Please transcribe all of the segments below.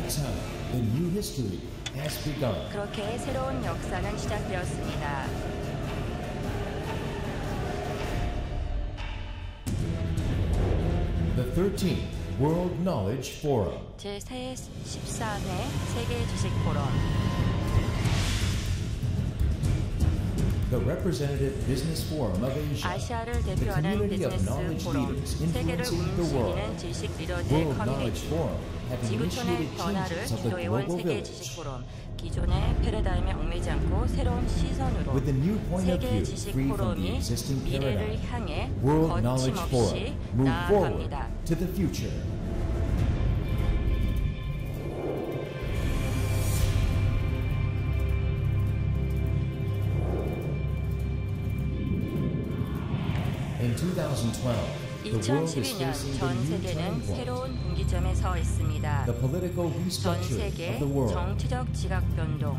that time, the new history has begun. 그렇게 새로운 역사는 시작되었습니다. The 13th World Knowledge Forum. 제13회 세계 지식 포럼. The Representative Business Forum of Asia. 아시아를 The 대표하는 community of 비즈니스 knowledge 포럼. leaders 세계를 influencing the world. 움직이는 지식 리더들의 World Knowledge 커뮤니티. Forum have 지구촌의 initiated 변화를 changes of the 주도해온 global 세계 village. 지식 포럼. 기존의 패러다임에 얽매이지 않고 새로운 시선으로 With the new point of 세계 view, 지식 free from the 포럼이 existing 미래를 paradigm, 향해 World Knowledge 거침없이 Forum move forward 나아갑니다. to the future. In 2012, the world is 2012년 facing 전 a new 세계는 turning point. 새로운 분기점에 서 있습니다. The political 전 restructure 세계 of the world 정치적 지각 변동,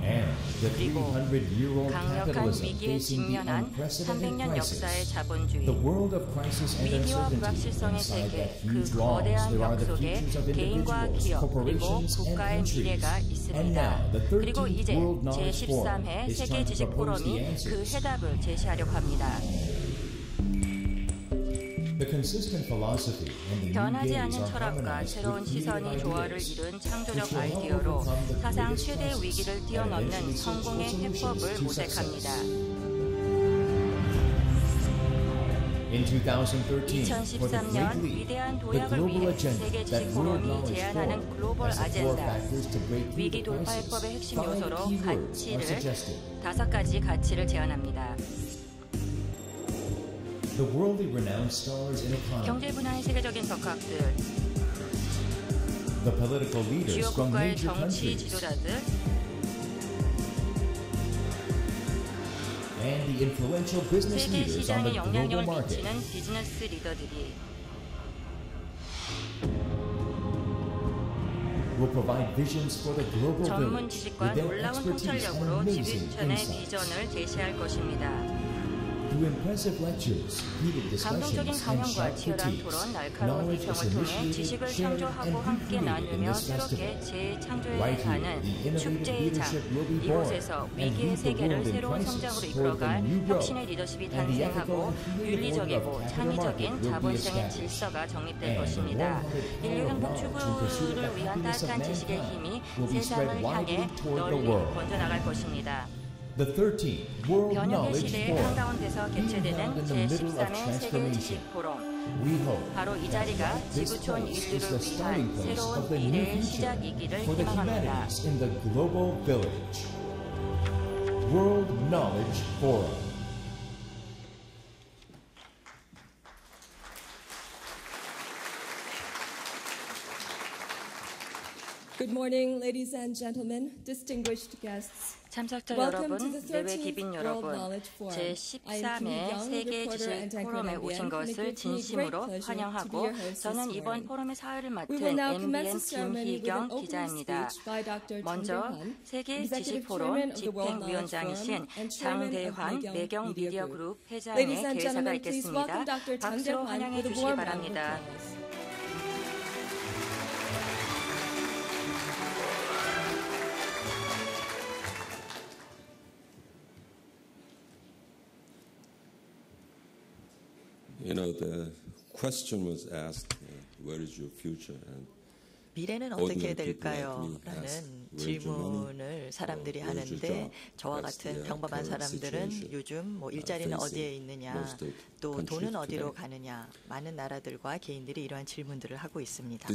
and the 그리고 300-year-old 강력한 capitalism 위기에 facing the 직면한 unprecedented 300년 역사의 crisis. 자본주의, The world of crisis and 위기와 uncertainty. 불확실성의 Inside 세계, that 그 huge walls, 거대한 there are 벽 the 속에 futures of 개인과 individuals, 기업, 그리고 corporations, and 국가의 미래가 countries. And 있습니다. now, the 그리고 13th 이제 World Knowledge Forum 제13회 is 세계 trying to 지식 propose the 포럼이 그 answers. 해답을 제시하려고 합니다. The consistent philosophy and the new 변하지 gaze 않는 are 철학과 harmonized 새로운 with 시선이 creative 조화를 ideas, 이룬 which 창조적 will help 아이디어로 overcome the 사상 greatest 최대 crisis 위기를 and 뛰어넘는 eventually search for 성공의 solutions 해법을 to 모색합니다. success. In 2013, for the 2013년 Great Leap, 위대한 the 도약을 global 위해 agenda 세계 that 지식 World 포럼이 Knowledge 제안하는 Forum 글로벌 has the four 아젠다, factors to break through 위기 the crisis. 돌파해법의 핵심 Five 요소로 key words are 가치를 suggested. 5가지 가치를 제안합니다. The worldly renowned stars in economy, 경제 분야의 세계적인 적학들, the political leaders 주요 from 국가의 major 정치 countries, 지도자들, and the influential business 세계 leaders on 시장에 the global 영향력을 market. 미치는 비즈니스 리더들이 Will provide visions for the global 전문 village 지식과 with their 놀라운 expertise and 통찰력으로 amazing 지구촌의 insights. 비전을 제시할 것입니다. Through impressive lectures, heated 감동적인 discussions, and 강연과 sharp 치열한 critiques, 토론, 날카로운 knowledge is 비평을 통해 initiated, 지식을 shared, 창조하고 and 함께 recreated in 나누며 this 새롭게 festival. 재창조해 Right here, 가는 the innovative 축제의 장, leadership will be born 이곳에서 and 위기의 lead the 세계를 world in 새로운 crisis 성장으로 toward the 이끌어갈 new growth. 혁신의 리더십이 And the ethical 탄생하고 and creative order 윤리적이고 of capital 창의적인 market will be 자본시장의 established. 질서가 정립될 And 것입니다. the warm-hearted 인류 power of 행복 knowledge in pursuit of 추구를 the 위한 happiness of 따뜻한 지식의 mankind 힘이 will be 세상을 spread 향해 widely toward the 널리 world. 번져나갈 것입니다. The 13th World 변혁의 Knowledge 시대의 Forum, 한가운데서 being 개최되는 held in the middle of 제13회 세계 transformation. 지식 포럼. We hope 바로 이 that 자리가 this 지구촌 place is 인류를 the starting 위한 place 새로운 of the new 미래의 future 시작이기를 for the 희망합니다. humanities in the global village. World Knowledge Forum. Good morning, ladies and gentlemen, distinguished guests. 참석자 Welcome to 여러분, the 내외 13th 기빈 World 여러분, Knowledge Forum. I am Kim 제13회 Young, 세계 reporter 지식 and 포럼에 anchor 오신 at MBN, and it 것을 gives me great 진심으로 pleasure to be 환영하고 your host 저는 this 이번 morning. 포럼의 사회를 We 맡은 will now MBN commence the ceremony with an 김희경 opening 기자입니다. speech by Dr. 먼저 장대환, 세계 Executive 지식 Chairman 포럼 of the World Knowledge 집행위원장이신 Forum and Chairman of 장대환 매경 매경 Media 미디어 Group. 그룹 회장의 Ladies and 개회사가 gentlemen, please welcome 있겠습니다. Dr. 박수로 장대환 환영해 with a 주시기 warm round of 바랍니다. applause. You know, the question was asked, where is your future? And 미래는 어떻게 될까요? 라는 질문을 사람들이 하는데 저와 같은 평범한 사람들은 요즘 일자리는 어디에 있느냐, 또 돈은 어디로 가느냐, 많은 나라들과 개인들이 이러한 질문들을 하고 있습니다.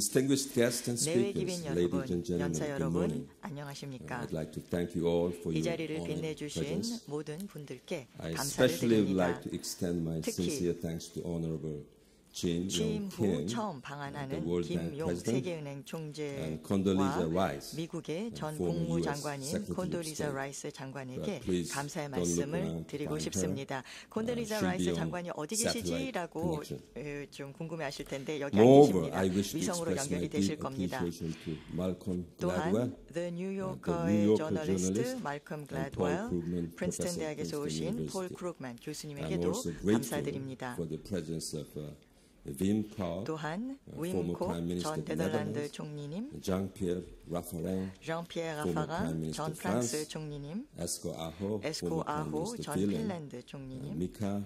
내외 기빈 여러분, 연사 여러분, 안녕하십니까? 이 자리를 빛내주신 모든 분들께 감사를 드립니다. 특히 취임 후 처음 방한하는 김용 세계은행 총재와 미국의 전 국무장관인 콘돌리자 라이스 장관에게 감사의 말씀을 드리고 싶습니다. 콘돌리자 라이스 장관이 어디 계시지라고 좀 궁금해하실 텐데 여기 안 계십니다. 위성으로 연결이 되실 겁니다. 또한 The New Yorker의 저널리스트 말컴 글래드웰, 프린스턴 대학에서 오신 폴 크룩만 교수님에게도 감사드립니다. Wim Kok, 또한 former 윈코 Prime Minister 전 of the 네덜란드 Netherlands, 총리님, Jean-Pierre Raffarin, 장피에르 former Prime 라파랑 Minister 전 of France, 프랑스 총리님, Esko Aho, 에스코 former Prime 아호 Minister 전 of Finland, 핀란드 총리님, Mika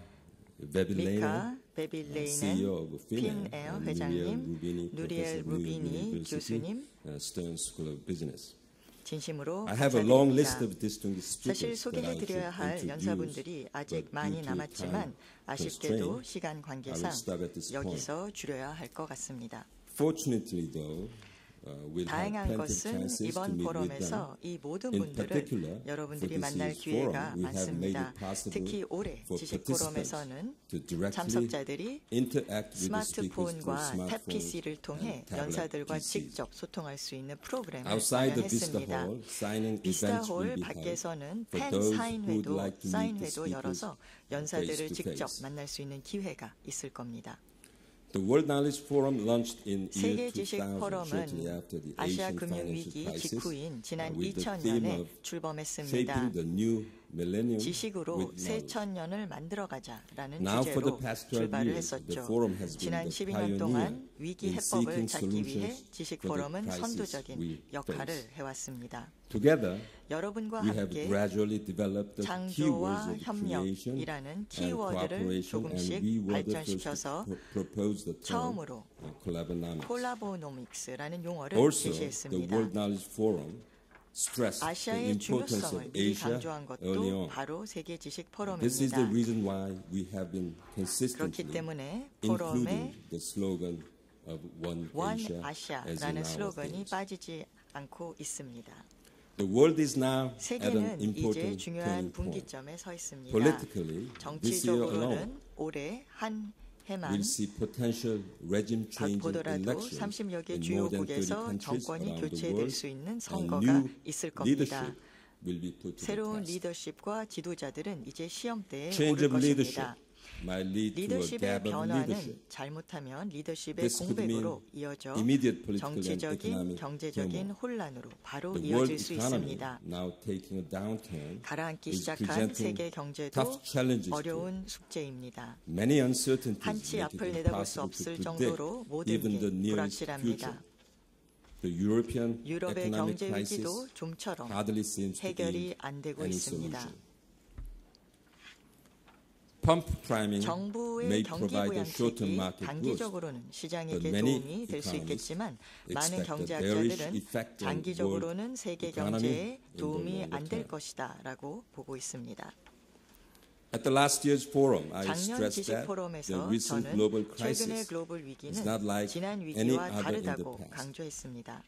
Vehviläinen, 미카 베빌레이넨 CEO of 핀에어 Finnair, 회장님, 누리엘 루비니 교수님, Stern School of Business. 진심으로 I have a long list 감사드립니다. of distinguished 사실 speakers that I 소개해드려야 should 할 introduce, 연사분들이 아직 but 많이 due to 남았지만 time 아쉽게도 constraint, 시간 I will 관계상 stop at this point. 여기서 줄여야 할 것 같습니다. Fortunately, though, we'll have 다행한 plenty of 것은 chances to 이번 meet with them. 포럼에서 이 모든 In 분들을 particular, 여러분들이 for this 만날 year's 기회가 forum, we have made 많습니다. it possible 특히 올해 for 지식 participants 포럼에서는 to directly 참석자들이 interact with the speakers through 스마트폰과 탭 smartphones PC를 통해 and tablet 연사들과 PCs. 직접 소통할 수 있는 프로그램을 Outside the Vista 마련했습니다. Hall, signing 비스타 events will 홀 be held 밖에서는 for 팬 those who would 사인회도 like to meet the 사인회도 speakers 열어서 연사들을 face to 직접 face. 만날 수 있는 기회가 있을 겁니다. The World Knowledge Forum launched in year 세계 지식 2000, shortly 포럼은 after the 아시아 Asian 금융 financial 위기 crisis, 직후인 지난 with the theme 2000년에 of 출범했습니다. shaping the new millennium 지식으로 with 새 knowledge. 천년을 만들어가자라는 Now for the 주제로 past 12 출발을 years, the 했었죠. forum has been 지난 the 12년 pioneer 동안 위기 in 해법을 seeking 찾기 위해 solutions 지식 for the 포럼은 crisis 선두적인 we 역할을 face. 해왔습니다. Together, 여러분과 we have 함께 gradually developed the keywords 창조와 of creation 협력이라는 and 키워드를 cooperation, and 조금씩 we were the first 발전시켜서 to propose the term 처음으로 collabonomics. 콜라보노믹스라는 용어를 Also, the 제시했습니다. World Knowledge Forum stressed the 아시아의 importance 중요성을 of 미리 Asia 강조한 early 것도 on. 바로 세계 지식 This is the 포럼입니다. reason why we have been 그렇기 consistently 때문에 including 포럼에 the slogan of One 원 Asia as in 아시아라는 our 슬로건이 themes. 빠지지 않고 있습니다. The world is now at an 세계는 이제 important 중요한 turning point. 분기점에 서 있습니다. Politically, this year alone 정치적으로는 올해 한 해만 we'll see potential regime changing 보더라도 elections 30여 개 in 주요 more than 30 국에서 countries 정권이 around the 교체될 world, 수 있는 and 선거가 new 있을 leadership 겁니다. will be put to the 새로운 test. 리더십과 지도자들은 이제 시험대에 Change 오를 of leadership 것입니다. might lead to a 리더십의 gap of 변화는 leadership. 잘못하면 리더십의 This could mean 공백으로 이어져 immediate political and 정치적인, economic 경제적인 turmoil. 혼란으로 바로 The world 이어질 수 economy, 있습니다. now taking a downturn, 가라앉기 is 시작한 presenting 세계 경제도 tough challenges to it. 어려운 숙제입니다. Many uncertainties 한치 make it 앞을 내다볼 수 impossible to 없을 predict 정도로 모든 even 게 the nearest future. 불확실합니다. The European 유럽의 economic 경제 crisis 위기도 좀처럼 hardly seems to 해결이 yield 안 되고 any 있습니다. solution. Pump priming 정부의 may 경기 provide a short-term 부양책이 market boost, 단기적으로는 but 시장에게 many 도움이 될 수 economists 있겠지만 많은 expect a bearish 경제학자들은 effect on 장기적으로는 world 세계 economy 경제에 in the 도움이 longer 안 될 term. 것이다라고 보고 있습니다. At the last year's forum, I 작년 stressed 지식 that the 포럼에서 recent 저는 global 최근의 crisis 글로벌 is 위기는 not like 지난 any 위기와 other in the 다르다고 past. 강조했습니다.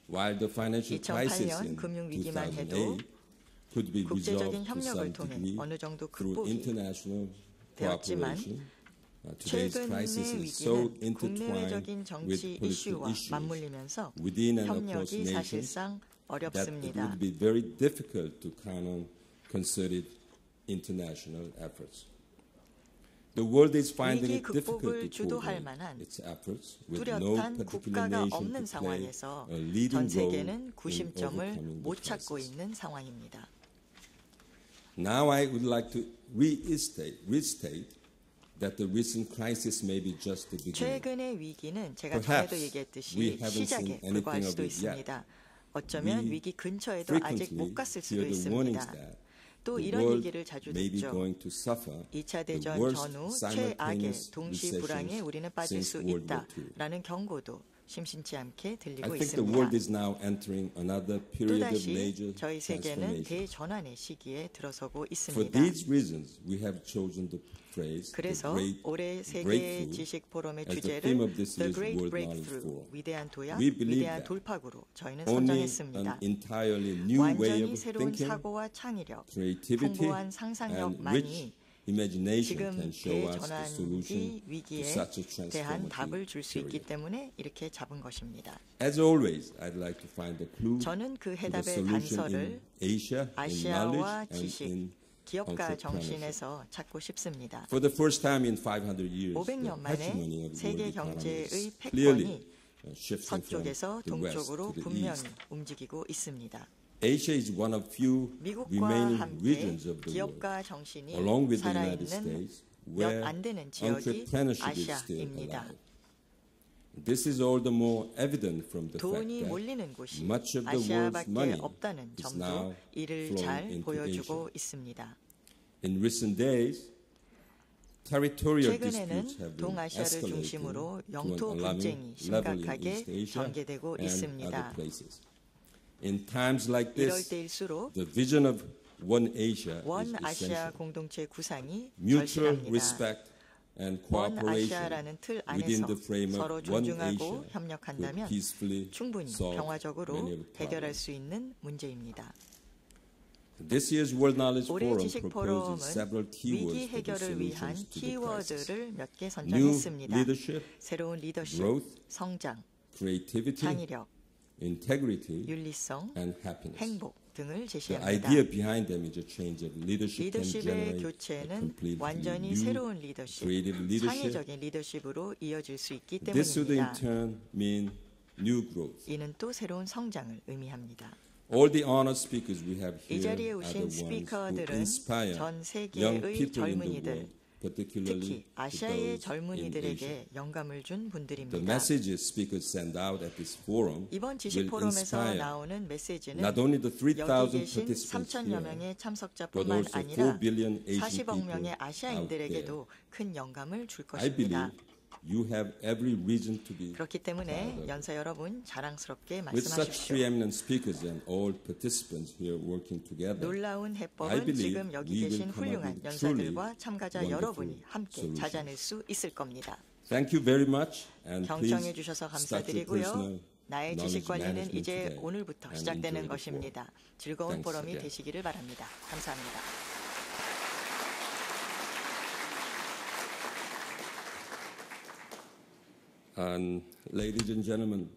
While the financial crisis 2008년 in 금융 위기만 해도 2008 could be resolved 국제적인 to 협력을 some 통해 degree 어느 정도 through 극복이 international 되었지만 cooperation, today's crisis 최근의 is so 위기는 intertwined 국내외적인 with 정치 political 이슈와 issues 맞물리면서 within and across 협력이 nations 사실상 that it 어렵습니다. would be very difficult to count on concerted international efforts. The world is finding 위기 it difficult 극복을 to 주도할 coordinate 만한 its efforts with no 뚜렷한 particular 국가가 nation 없는 to play 상황에서 a leading 전 role 세계는 in 구심점을 overcoming the 못 찾고 crisis. 있는 상황입니다. Now I would like to restate that the recent crisis may be just the beginning. 최근의 위기는 제가 Perhaps 전에도 we 얘기했듯이 haven't 시작에 seen anything 불과할 of 수도 it yet. 있습니다. 어쩌면 We 위기 근처에도 아직 못 frequently 갔을 수도 hear the warnings 있습니다. that 또 the 이런 world 얘기를 자주 may be 듣죠. going to suffer 2차 the 대전 worst 전후 simultaneous 최악의 동시 불황에 recessions 우리는 빠질 since 수 World War II. 있다라는 경고도 심심치 않게 I 들리고 think the 있습니다. world is now entering another period of 또다시 major 저희 세계는 transformation. 대전환의 시기에 들어서고 For 있습니다. these reasons, we have chosen the phrase the 그래서 Great 올해 세계 Breakthrough 지식 포럼의 as the 주제를 theme of this The year's Great World Knowledge Breakthrough, Forum. 위대한 도약, We believe 위대한 that 돌파구로 저희는 Only 선정했습니다. an entirely new way 완전히 of 새로운 thinking, 사고와 창의력, creativity, 풍부한 and 상상력만이 rich imagination 지금 can show us the solution 대전환기 to 위기에 such a 대한 답을 transformative 줄 수 있기 period. 때문에 이렇게 잡은 것입니다. As always, I'd like to find the clue 저는 그 to the 해답의 solution 단서를 in Asia, in 아시아와 knowledge, and 지식, in 기업가 entrepreneurship. 정신에서 찾고 싶습니다. For the first time in 500 years, 500년 the hegemony 만에 of 세계 world economy 경제의 is clearly 패권이 shifting from 서쪽에서 the west 동쪽으로 to the 분명히 east. 움직이고 있습니다. Asia is one of few 미국과 remaining 함께 regions of the world, 기업가 정신이 along with the United 살아있는 States, where 안 되는 지역이 entrepreneurship is still 아시아입니다. alive. This is all the more evident from the fact 돈이 that 몰리는 곳이 much of the world's 아시아밖에 money 없다는 is 점도 now 이를 flowing 잘 into 보여주고 Asia. 있습니다. In recent days, territorial 최근에는 disputes have been 동아시아를 escalating 중심으로 to an 영토 alarming 분쟁이 level in 심각하게 East Asia 전개되고 and 있습니다. other places. In times like 이럴 this, 때일수록 the vision of One Asia is 원 아시아 essential. 공동체 구상이 Mutual 절실합니다. respect and 원 cooperation 아시아라는 틀 within 안에서 the frame 서로 of One 존중하고 Asia could 협력한다면 peacefully 충분히 solve many 평화적으로 of the 해결할 problems. 수 있는 문제입니다. This year's World Knowledge 올해 Forum 지식 proposes several 포럼은 keywords 위기 for the 해결을 위한 solutions to the crisis. 키워드를 몇 개 New 선정했습니다. leadership, 새로운 리더십, growth, 성장, creativity, 창의력, integrity, 윤리성, and happiness. 행복 등을 The 제시합니다. idea behind them is a change of leadership can 리더십의 generate a 교체는 completely 완전히 new 새로운 리더십, creative leadership. 창의적인 리더십으로 이어질 수 있기 This would in 때문입니다. turn mean new growth. 이는 또 새로운 성장을 의미합니다. All the honored speakers we have 이 here 자리에 are the 오신 ones who 스피커들은 inspire 전 young 세계의 people in the 젊은이들, world, particularly 특히 to 아시아의 those in Asia. 젊은이들에게 영감을 준 The 분들입니다. messages speakers send out at this forum 이번 지식 will 포럼에서 inspire 나오는 메시지는 not only the 여기 3,000 계신 participants 3천여 here, 명의 but 참석자뿐만 also 4 아니라 billion Asian 40억 people 명의 out there. 아시아인들에게도 큰 영감을 줄 I believe 것입니다. you have every reason to be 그렇기 proud 때문에 of. 연사 여러분 자랑스럽게 With such 말씀하십시오. preeminent speakers and all participants here working together, 놀라운 I 해법은 believe 지금 여기 we will 계신 come up 훌륭한 with 연사들과 truly 참가자 wonderful 여러분이 함께 solutions. 찾아낼 수 있을 겁니다. Thank you very much, and 경청해 please 주셔서 start your 감사드리고요. personal 나의 knowledge 지식 관리는 management 이제 today 오늘부터 and 시작되는 enjoy the forum. 것입니다. 즐거운 Thanks 포럼이 again. 되시기를 바랍니다. 감사합니다. And ladies and gentlemen,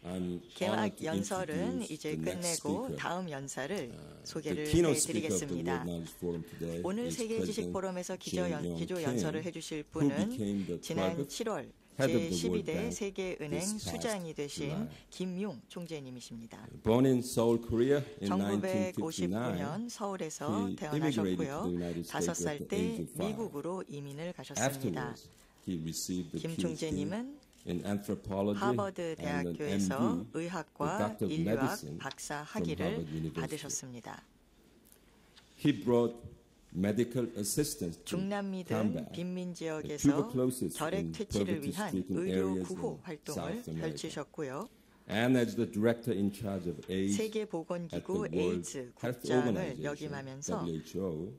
I'm honored 개막 to 연설은 introduce 이제 the next 끝내고 speaker. 다음 연사를 The 소개를 keynote speaker of the 해드리겠습니다. World Knowledge Forum today 오늘 is 세계 지식 President 포럼에서 Jin Yong 기조 Kim, 연설을 해주실 who 분은 became the 지난 12th 7월 head of the World 제12대 Bank 세계은행 this past 수장이 되신 July. 김용 총재님이십니다. Born in Seoul, Korea in 1959년 1959, 서울에서 he immigrated to 태어나셨고요. the United States 5살 at the 때 age of 5. 미국으로 이민을 가셨습니다. Afterwards, he received the 김 PhD 총재님은 in anthropology 하버드 and an 대학교에서 MD, 의학과 Doctor of 인류학 Medicine 박사 from 학위를 Harvard University. 받으셨습니다. He brought medical assistance to 중남미 등 combat 빈민 the 지역에서 tuberculosis 결핵 in 퇴치를 위한 poverty-stricken 의료 areas 구호 in 활동을 South America. 펼치셨고요. And as the director in charge of AIDS at 세계보건기구 the World 에이즈 Health 국장을 Organization, 역임하면서 WHO,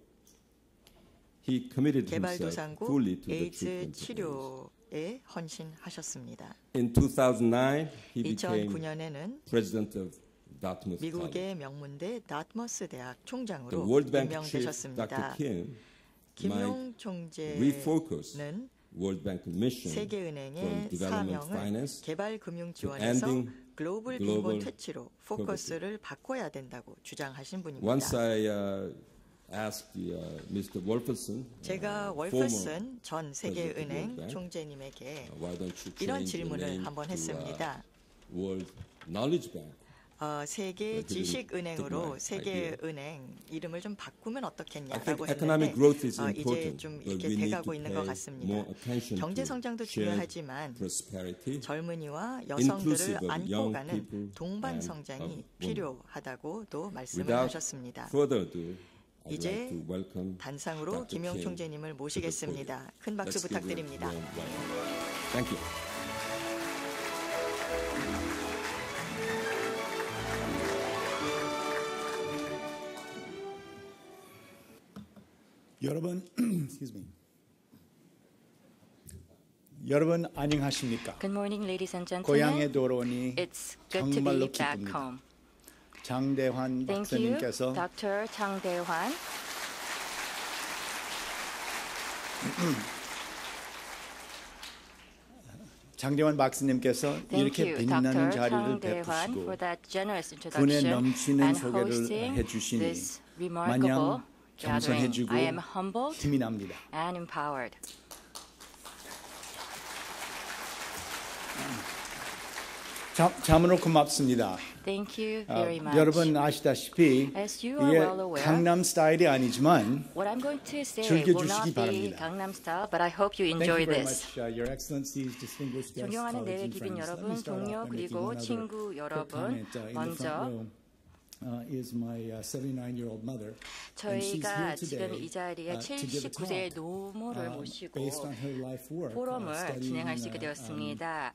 he committed himself 개발도상국 fully to the 에이즈 treatment of AIDS. 치료에 헌신하셨습니다. In 2009, he became 2009년에는 president of Dartmouth College. 미국의 명문대 다트머스 대학 The 총장으로 World Bank chief, 임명되셨습니다. Dr. Kim, 김용 might refocus 총재는 World Bank mission from 세계은행의 development 사명을 finance 개발 금융 to 지원에서 ending 글로벌 global 빈곤 퇴치로 포커스를 바꿔야 된다고 주장하신 분입니다. Once I asked Mr. Wolferson, 제가 former 월퍼슨 전 president of 세계은행 World Bank, 총재님에게 why don't you 이런 change your 질문을 name 한번 to 했습니다. World Knowledge Bank? 세계 didn't 지식은행으로 take my 세계은행 이름을 좀 바꾸면 I 어떻겠냐라고 think 했는데 economic growth is 이제 important, 좀 but 이렇게 we need 돼가고 to 있는 pay 것 같습니다. more attention 경제 to 성장도 shared 중요하지만 prosperity, 젊은이와 inclusive 여성들을 of 안고 young 가는 people 동반 and 성장이 of women. 필요하다고도 말씀을 Without 하셨습니다. further ado, I'd 이제 like to welcome 단상으로 Dr. 김용 Kim 총재님을 to the 모시겠습니다. podium. 큰 박수 Let's give him a 부탁드립니다. warm welcome. Thank you. 여러분, excuse me. 여러분 안녕하십니까? Good morning, ladies and 고향에 gentlemen. 돌아오니 It's good to 정말로 be back 기쁩니다. home. 장대환 Thank you, 박사님께서 Dr. Chang Dae-hwan. 장대환 박사님께서 Thank 이렇게 you, 빛나는 Dr. 자리를 Chang Dae-hwan, 베푸시고 for that generous 분에 introduction 넘치는 and 소개를 hosting 해주시니 this remarkable 마냥 gathering. 겸손해지고 I am humbled 힘이 납니다. and empowered. 참으로 고맙습니다. Thank you very much. 여러분 아시다시피 As you are 이게 well aware, 강남 스타일이 아니지만 what I'm going to say 즐겨 will not 주시기 be 바랍니다. Gangnam style, but I hope you Thank enjoy you very this. much, Your Excellencies, distinguished guests, 존경하는 colleagues 내외 and 기빈 friends. Let me 여러분, start off 동료 by making 그리고 one other 친구 quick 여러분, comment. In the 먼저 front row is my 79-year-old mother. And she's 저희가 here 지금 today 이 자리에 to give a 79세의 talk 노모를 모시고 based on her life work, 포럼을 studying, 진행할 수 있게 되었습니다.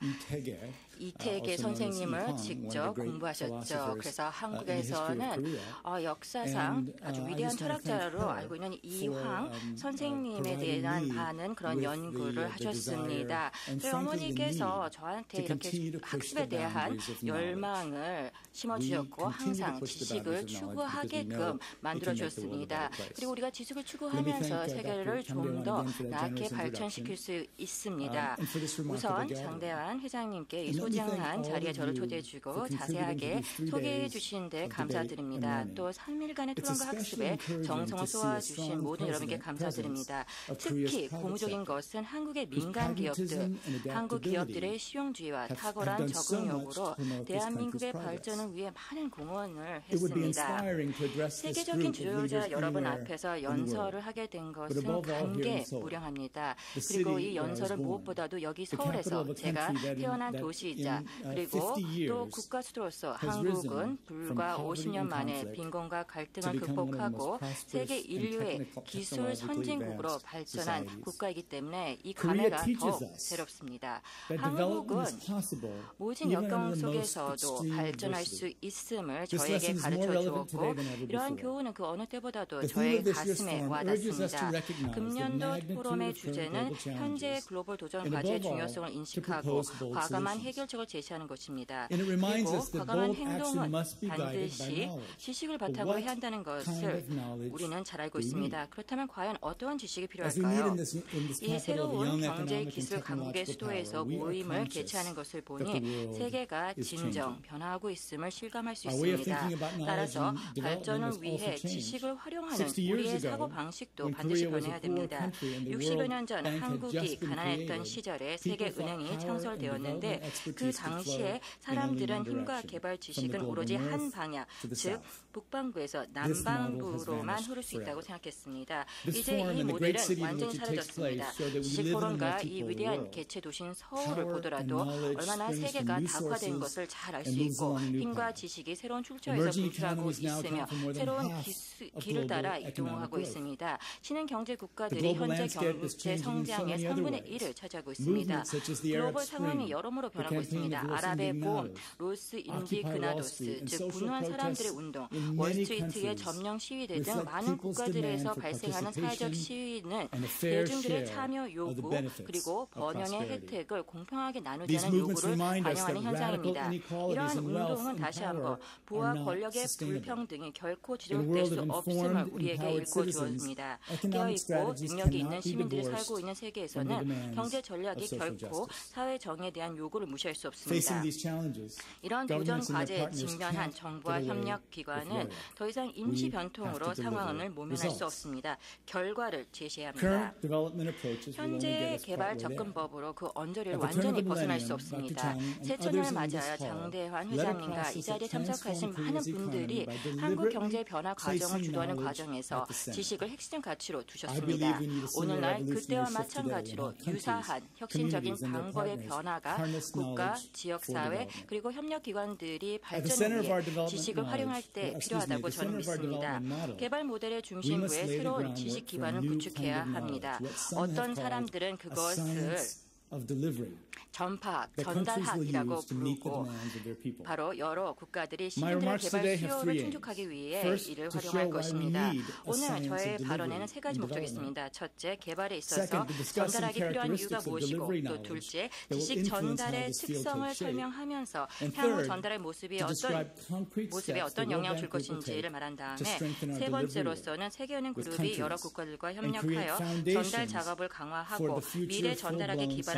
이태계 also known as 선생님을 Ipang, one 직접 of the great 공부하셨죠. philosophers, 그래서 in the 한국에서는 history of Korea. 역사상 And, 아주 I 위대한 just wanna thank 철학자로 her 알고 있는 for, 이황 선생님에 providing 대한 me 많은 그런 with 연구를 the 하셨습니다. desire and 저희 frankly the 어머니께서 need 저한테 to 이렇게 continue to push 학습에 the 대한 boundaries of knowledge. 열망을 심어주셨고 We continue to 항상 push the 지식을 boundaries of knowledge because we know 추구하게끔 it can make the world a 만들어주었습니다. better place. 그리고 우리가 지식을 Let me 추구하면서 thank 세계를 Dr. 좀 더 again for that 나게 generous 발전시킬 introduction. 수 있습니다. And for this remarkable 우선 gathering. 장대환 회장님께 이 And let me thank 소중한 all 자리에 of 저를 you 초대해주고 for contributing to 자세하게 these 3 소개해 days 주신 데 of debate and 감사드립니다. learning. 또 3일간의 It's 토론과 especially 학습에 encouraging 정성을 to see a 쏟아주신 strong 모든 여러분께 presence 감사드립니다. of Korea's 특히 private 고무적인 sector, 것은 한국의 whose 민간 기업들, pragmatism and 한국 adaptability 기업들의 실용주의와 have 탁월한 done so much 적응력으로 to promote this 대한민국의 country's progress. 발전을 위해 많은 공헌을 It would be 했습니다. inspiring to address this 세계적인 group of leaders 지도자 여러분 anywhere 앞에서 in the world. 연설을 하게 된 But 것은 above all here in Seoul, 감개무량합니다. the 그리고 city 이 where I was 연설은 born, 무엇보다도 여기 the capital 서울에서 of a 제가 country 태어난 that 도시이자 in 그리고 50 years 또 국가 수도로서 has risen 한국은 from 불과 poverty 50년 and 만에 conflict 빈곤과 갈등을 to become one of the 극복하고 most prosperous 세계 and 인류의 기술 technologically 선진국으로 advanced 발전한 societies. 국가이기 때문에 이 Korea 감회가 teaches 더욱 us 새롭습니다. that development 한국은 is possible 모든 even 역경 under the most 속에서도 extreme 발전할 adversity. 수 있음을 This 저에게 lesson is more 가르쳐 relevant 주었고 today than ever 이러한 before. 교훈은 그 어느 때보다도 The theme 저의 of this year's 가슴에 forum urges us to 와닿습니다. recognize the 금년도 magnitude 포럼의 of current 주제는 global 현재의 challenges 글로벌 도전 and 과제의 above all, 중요성을 to 인식하고 propose bold 과감한 solutions. 해결책을 제시하는 것입니다. And it reminds 그리고 us that 과감한 bold action 행동은 must be guided by 반드시 knowledge. 지식을 But 바탕으로 what 해야 한다는 kind 것을 of knowledge 우리는 잘 알고 do we 있습니다. need? 그렇다면 과연 어떠한 지식이 As we meet 필요할까요? in this 이 capital of 새로운 young 경제 economic 기술 and 강국의 technological 수도에서 power, we are 모임을 conscious 개최하는 것을 that 보니 the world 세계가 is 진정 changing. 변화하고 있음을 실감할 수 Our way of 있습니다. thinking about knowledge 따라서 and development 발전을 has also 위해 changed. 지식을 활용하는 60 years 우리의 ago, 사고 방식도 when 반드시 Korea was a 변해야 poor 됩니다. country and the 60여 World 년 전 Bank had 한국이 just been 가난했던 created, 시절에 people 세계은행이 thought power 창설되었는데 and development 그 expertise could 당시에 flow in only 사람들은 one 힘과 direction, 개발 from the 지식은 global 오로지 한 north 방향, to the 즉 south. 북반구에서 This model has 남반구로만 vanished 흐를 수 있다고 forever. 생각했습니다. This 이제 forum 이 and the great 모델은 city in 완전히 which it takes place 사라졌습니다. show that we 지식 live in a 포럼과 이 multipolar 위대한 world. 개최 도시인 Power 서울을 and 보더라도 knowledge 얼마나 springs from 세계가 new 다화된 sources 것을 잘 알 수 and moves 있고 along new 힘과 paths. 지식이 새로운 출처에서 Emerging 분출하고 economies now 있으며 account for more than 새로운 half of 길을 따라 global economic 이동하고 growth. 있습니다. 신흥 경제 The 국가들이 global 현재 landscape is 경제 changing in so 성장의 many other 3분의 ways. 1을 차지하고 있습니다. Movements such as the Arab 글로벌 상황이 Spring, 여러모로 the 변하고 campaign 있습니다. of Los 아랍의 봄, Indignados, 로스 Occupy Wall 인디그나도스, Street, and 즉 social 분노한 사람들의 protests 운동, in many 월스트리트의 countries 점령 시위대 등 reflect 많은 people's 국가들에서 demand for 발생하는 사회적 participation 시위는 and a fair 대중들의 share 참여 of the 요구 benefits 그리고 of 번영의 prosperity. 혜택을 공평하게 These 나누자는 movements 요구를 remind us that 반영하는 radical 현상입니다. inequalities 이러한 in wealth 운동은 and 다시 power 한번 are 부와 not 권력의 sustainable. 불평등이 결코 In a 지속될 world 수 of 없음을 informed, 우리에게 empowered 일궈 citizens, 주었습니다. economic 깨어있고 strategies 능력이 있는 cannot be 시민들이 divorced 살고 있는 from the 세계에서는 demands 경제 of 전략이 social 결코 justice. 사회 정의에 대한 요구를 무시할 수 없습니다. Facing these challenges, 이런 도전 governments and their 과제에 partners 직면한 can't 정부와 get away 협력 with 기관은 rhetoric. 더 이상 임시 We 변통으로 have to deliver 상황을 모면할 수 results. 없습니다. 결과를 제시해야 합니다. Current development approaches will only get 현재 us 개발 partway there. 접근법으로 그 언저리를 At the turn 완전히 of the 벗어날 수 millennium, 없습니다. Dr. Chang 새 and 천년을 others in this 맞아야 hall 장대환 led a 회장님과 이 process 자리에 of 참석하신 transforming 많은 Korea's 분들이 economy by 한국 경제 deliberately 변화 과정을 placing 주도하는 knowledge 과정에서 at the center. 지식을 핵심 가치로 I 두셨습니다. believe we need a similar 오늘날 그때와 revolutionary shift today in 마찬가지로 our countries, 유사한 혁신적인 communities and their 방법의 partners 변화가 harness 국가, knowledge 지역사회 for development. 그리고 협력기관들이 At the center 발전을 of our 위해 development 지식을 knowledge, 활용할 때 필요하다고 the center 저는 of our 믿습니다. development model, 개발 모델의 we 중심부에 must lay the 새로운 groundwork 지식 for a 기반을 new 구축해야 kind of 합니다. knowledge, what some have 어떤 called 사람들은 a 그것을 science of delivery. 전파학, that countries will 전달학이라고 use to meet the 부르고 demands of their people. 바로 여러 국가들이 My 시민들의 remarks 개발 today have 수요를 three aims. 충족하기 위해 First, 이를 to 활용할 show why we 것입니다. need a 오늘 science 저의 of 발언에는 delivery 세 가지 and 목적이 development. 있습니다. 첫째, 개발에 있어서 Second, to discuss some 전달하기 필요한 이유가 characteristics of 무엇이고 delivery 또 knowledge 둘째, that will 지식 influence how 전달의 this field 특성을 takes shape. 설명하면서 And 향후 third, 전달의 모습이 to 어떤 describe concrete 모습에 steps 어떤 the World 영향을 줄 Bank Group will 것인지를 take 말한 to 다음에 strengthen our 세 delivery 번째로서는 세계은행 with 그룹이 여러 countries 국가들과 and create 협력하여 foundations 전달 작업을 for 강화하고 the future 미래 전달하기 full-blown 기반을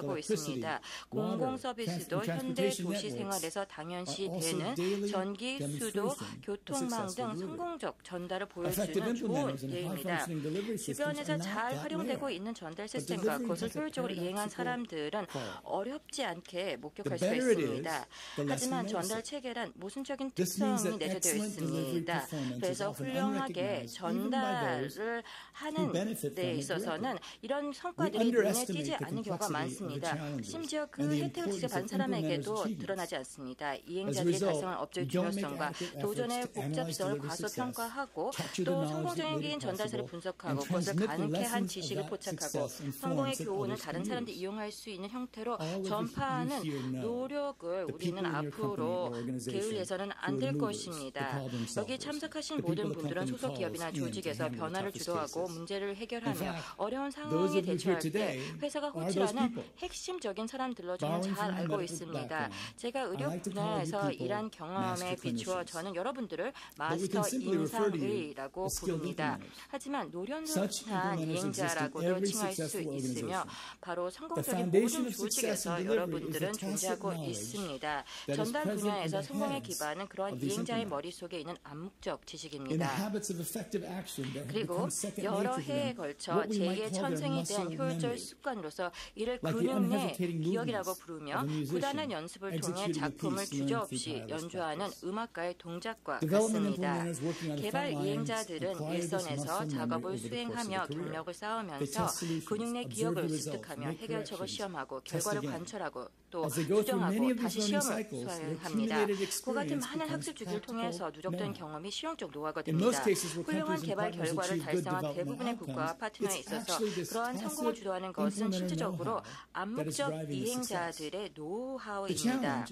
하고 있습니다. 공공 서비스도 현대 도시 생활에서 당연시 되는 전기 실수도 교통망 등 성공적 전달을 보여주는 좋은 예입니다. 주변에서 잘 활용되고 있는 전달 시스템과 그것을 효율적으로 이행한 사람들은 어렵지 않게 목격할 수 있습니다. 하지만 전달 체계란 모순적인 특성이 내재되어 있습니다. 그래서 훌륭하게 전달을 하는 데 있어서는 이런 성과들이 눈에 띄지 않는 경우가 많습니다. 심지어 그 혜택을 지급한 사람에게도 드러나지 않습니다. 이행자들이 달성한 업적의 중요성과 도전의 복잡성을 과소평가하고 또 성공적인 전달사를 분석하고 그것을 가능케 한 지식을 포착하고 성공의 교훈을 다른 사람들이 이용할 수 있는 형태로 전파하는 노력을 우리는 앞으로 게을리해서는 안 될 것입니다. 여기 참석하신 모든 분들은 소속 기업이나 조직에서 변화를 주도하고 문제를 해결하며 어려운 상황에 대처할 때 회사가 호출하는 핵심적인 사람들로 저는 잘 알고 있습니다. 제가 의료 분야에서 일한 경험에 비추어 저는 여러분들을 마스터 임상의라고 부릅니다. 하지만 노련한 이행자라고도 칭할 수 있으며 바로 성공적인 모든 조직에서 여러분들은 존재하고 있습니다. 전달 분야에서 성공의 기반은 그러한 이행자의 머릿속에 있는 암묵적 지식입니다. 그리고 여러 해에 걸쳐 제2의 천생이 된 효율적 습관으로서 이를 근육내 기억이라고 부르며 부단한 연습을 통해 작품을 주저없이 연주하는 음악가의 동작과 같습니다. 개발 이행자들은 일선에서 작업을 수행하며 경력을 쌓으면서 근육내 기억을 습득하며 해결책을 시험하고 결과를 관철하고 또 수정하고 다시 시험을 수행합니다. 그 같은 많은 학습 주기를 통해서 누적된 경험이 실용적 노하우가 됩니다. 훌륭한 개발 결과를 달성한 대부분의 국가와 파트너에 있어서 그러한 성공을 주도하는 것은 실질적으로 암묵적 이행자들의 노하우입니다.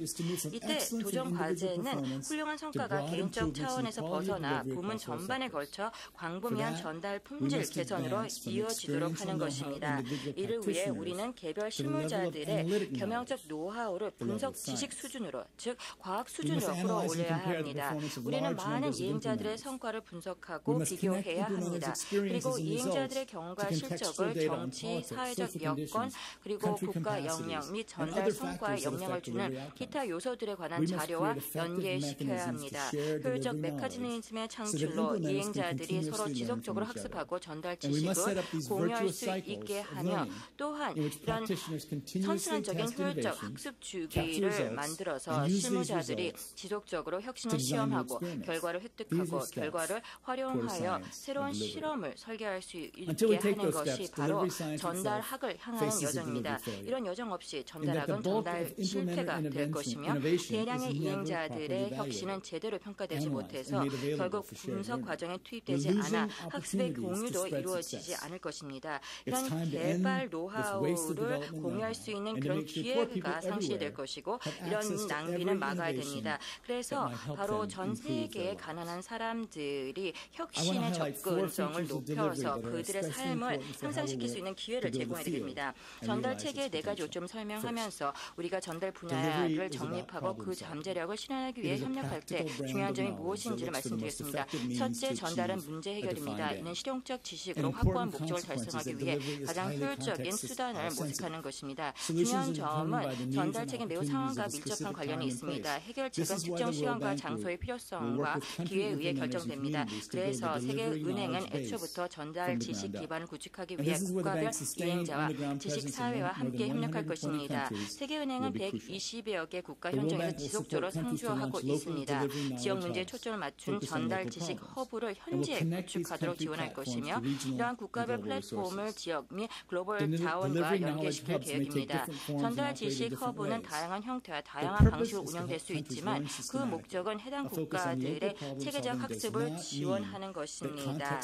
이때 도전 과제는 훌륭한 성과가 개인적 차원에서 벗어나 부문 전반에 걸쳐 광범위한 전달 품질 개선으로 이어지도록 하는 것입니다. 이를 위해 우리는 개별 실무자들의 경영적 노하우를 분석 지식 수준으로, 즉 과학 수준으로 끌어올려야 합니다. 우리는 많은 이행자들의 성과를 분석하고 비교해야 합니다. 그리고 이행자들의 경험과 실적을 정치, 사회적 여건, 그리고 국가 역량 및 전달 성과에 영향을 주는 기타 요소들에 관한 자료와 연계시켜야 합니다. 효율적 메커니즘의 창출로 이행자들이 서로 지속적으로 학습하고 전달 지식을 공유할 수 있게 하며 또한 이런 선순환적인 효율적 학습 주기를 만들어서 실무자들이 지속적으로 혁신을 시험하고 결과를 획득하고 결과를 활용하여 새로운 실험을 설계할 수 있게 하는 것이 바로 전달학을 향하는 여정입니다. 이런 여정 없이 전달학은 전달 실패가 될 것이며 대량의 이행자들의 혁신은 제대로 평가되지 못해서 결국 분석 과정에 투입되지 않아 학습의 공유도 이루어지지 않을 것입니다. 이런 개발 노하우를 공유할 수 있는 그런 기회가 상실될 것이고 이런 낭비는 막아야 됩니다. 그래서 바로 전 세계의 가난한 사람들이 혁신의 접근성을 높여서 그들의 삶을 향상시킬 수 있는 기회를 제공해야 됩니다. 전달 체계의 4가지 요점을 설명하면서 우리가 전달 분야를 정립하고 그 잠재력을 실현하기 위해 협력할 때 중요한 점이 무엇인지를 말씀드리겠습니다. 첫째, 전달은 문제 해결입니다. 이는 실용적 지식으로 확고한 목적을 달성하기 위해 가장 효율적인 수단을 모색하는 것입니다. 중요한 점은 전달 체계 매우 상황과 밀접한 관련이 있습니다. 해결책은 특정 시간과 장소의 필요성과 기회에 의해 결정됩니다. 그래서 세계은행은 애초부터 전달 지식 기반을 구축하기 위해 국가별 이행자와 지식사회와 함께 협력할 것입니다. 세계은행은 120여 개 국가 현장에서 지속적으로 상주하고 있습니다. 지역 문제에 초점을 맞춘 전달 지식 허브를 현지에 구축하도록 지원할 것이며 이러한 국가별 플랫폼을 지역 및 글로벌 자원과 연계시킬 계획입니다. 전달 지식 허브는 다양한 형태와 다양한 방식으로 운영될 수 있지만 그 목적은 해당 국가들의 체계적 학습을 지원하는 것입니다.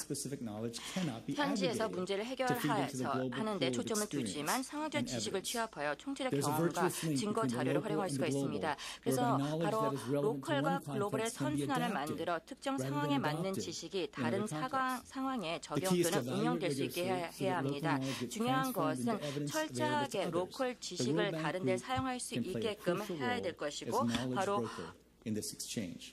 현지에서 문제를 해결하는 데 초점을 두지만 상황적 지식을 취합하여 총체적 경험과 증거 자료를 활용할 수가 있습니다. 그래서 바로 로컬과 글로벌의 선순환을 만들어 특정 상황에 맞는 지식이 다른 상황에 적용 또는 응용될 수 있게 해야 합니다. 중요한 것은 철저하게 로컬 지식을 다른 데 사용할 수 있게끔 해야 될 것이고 바로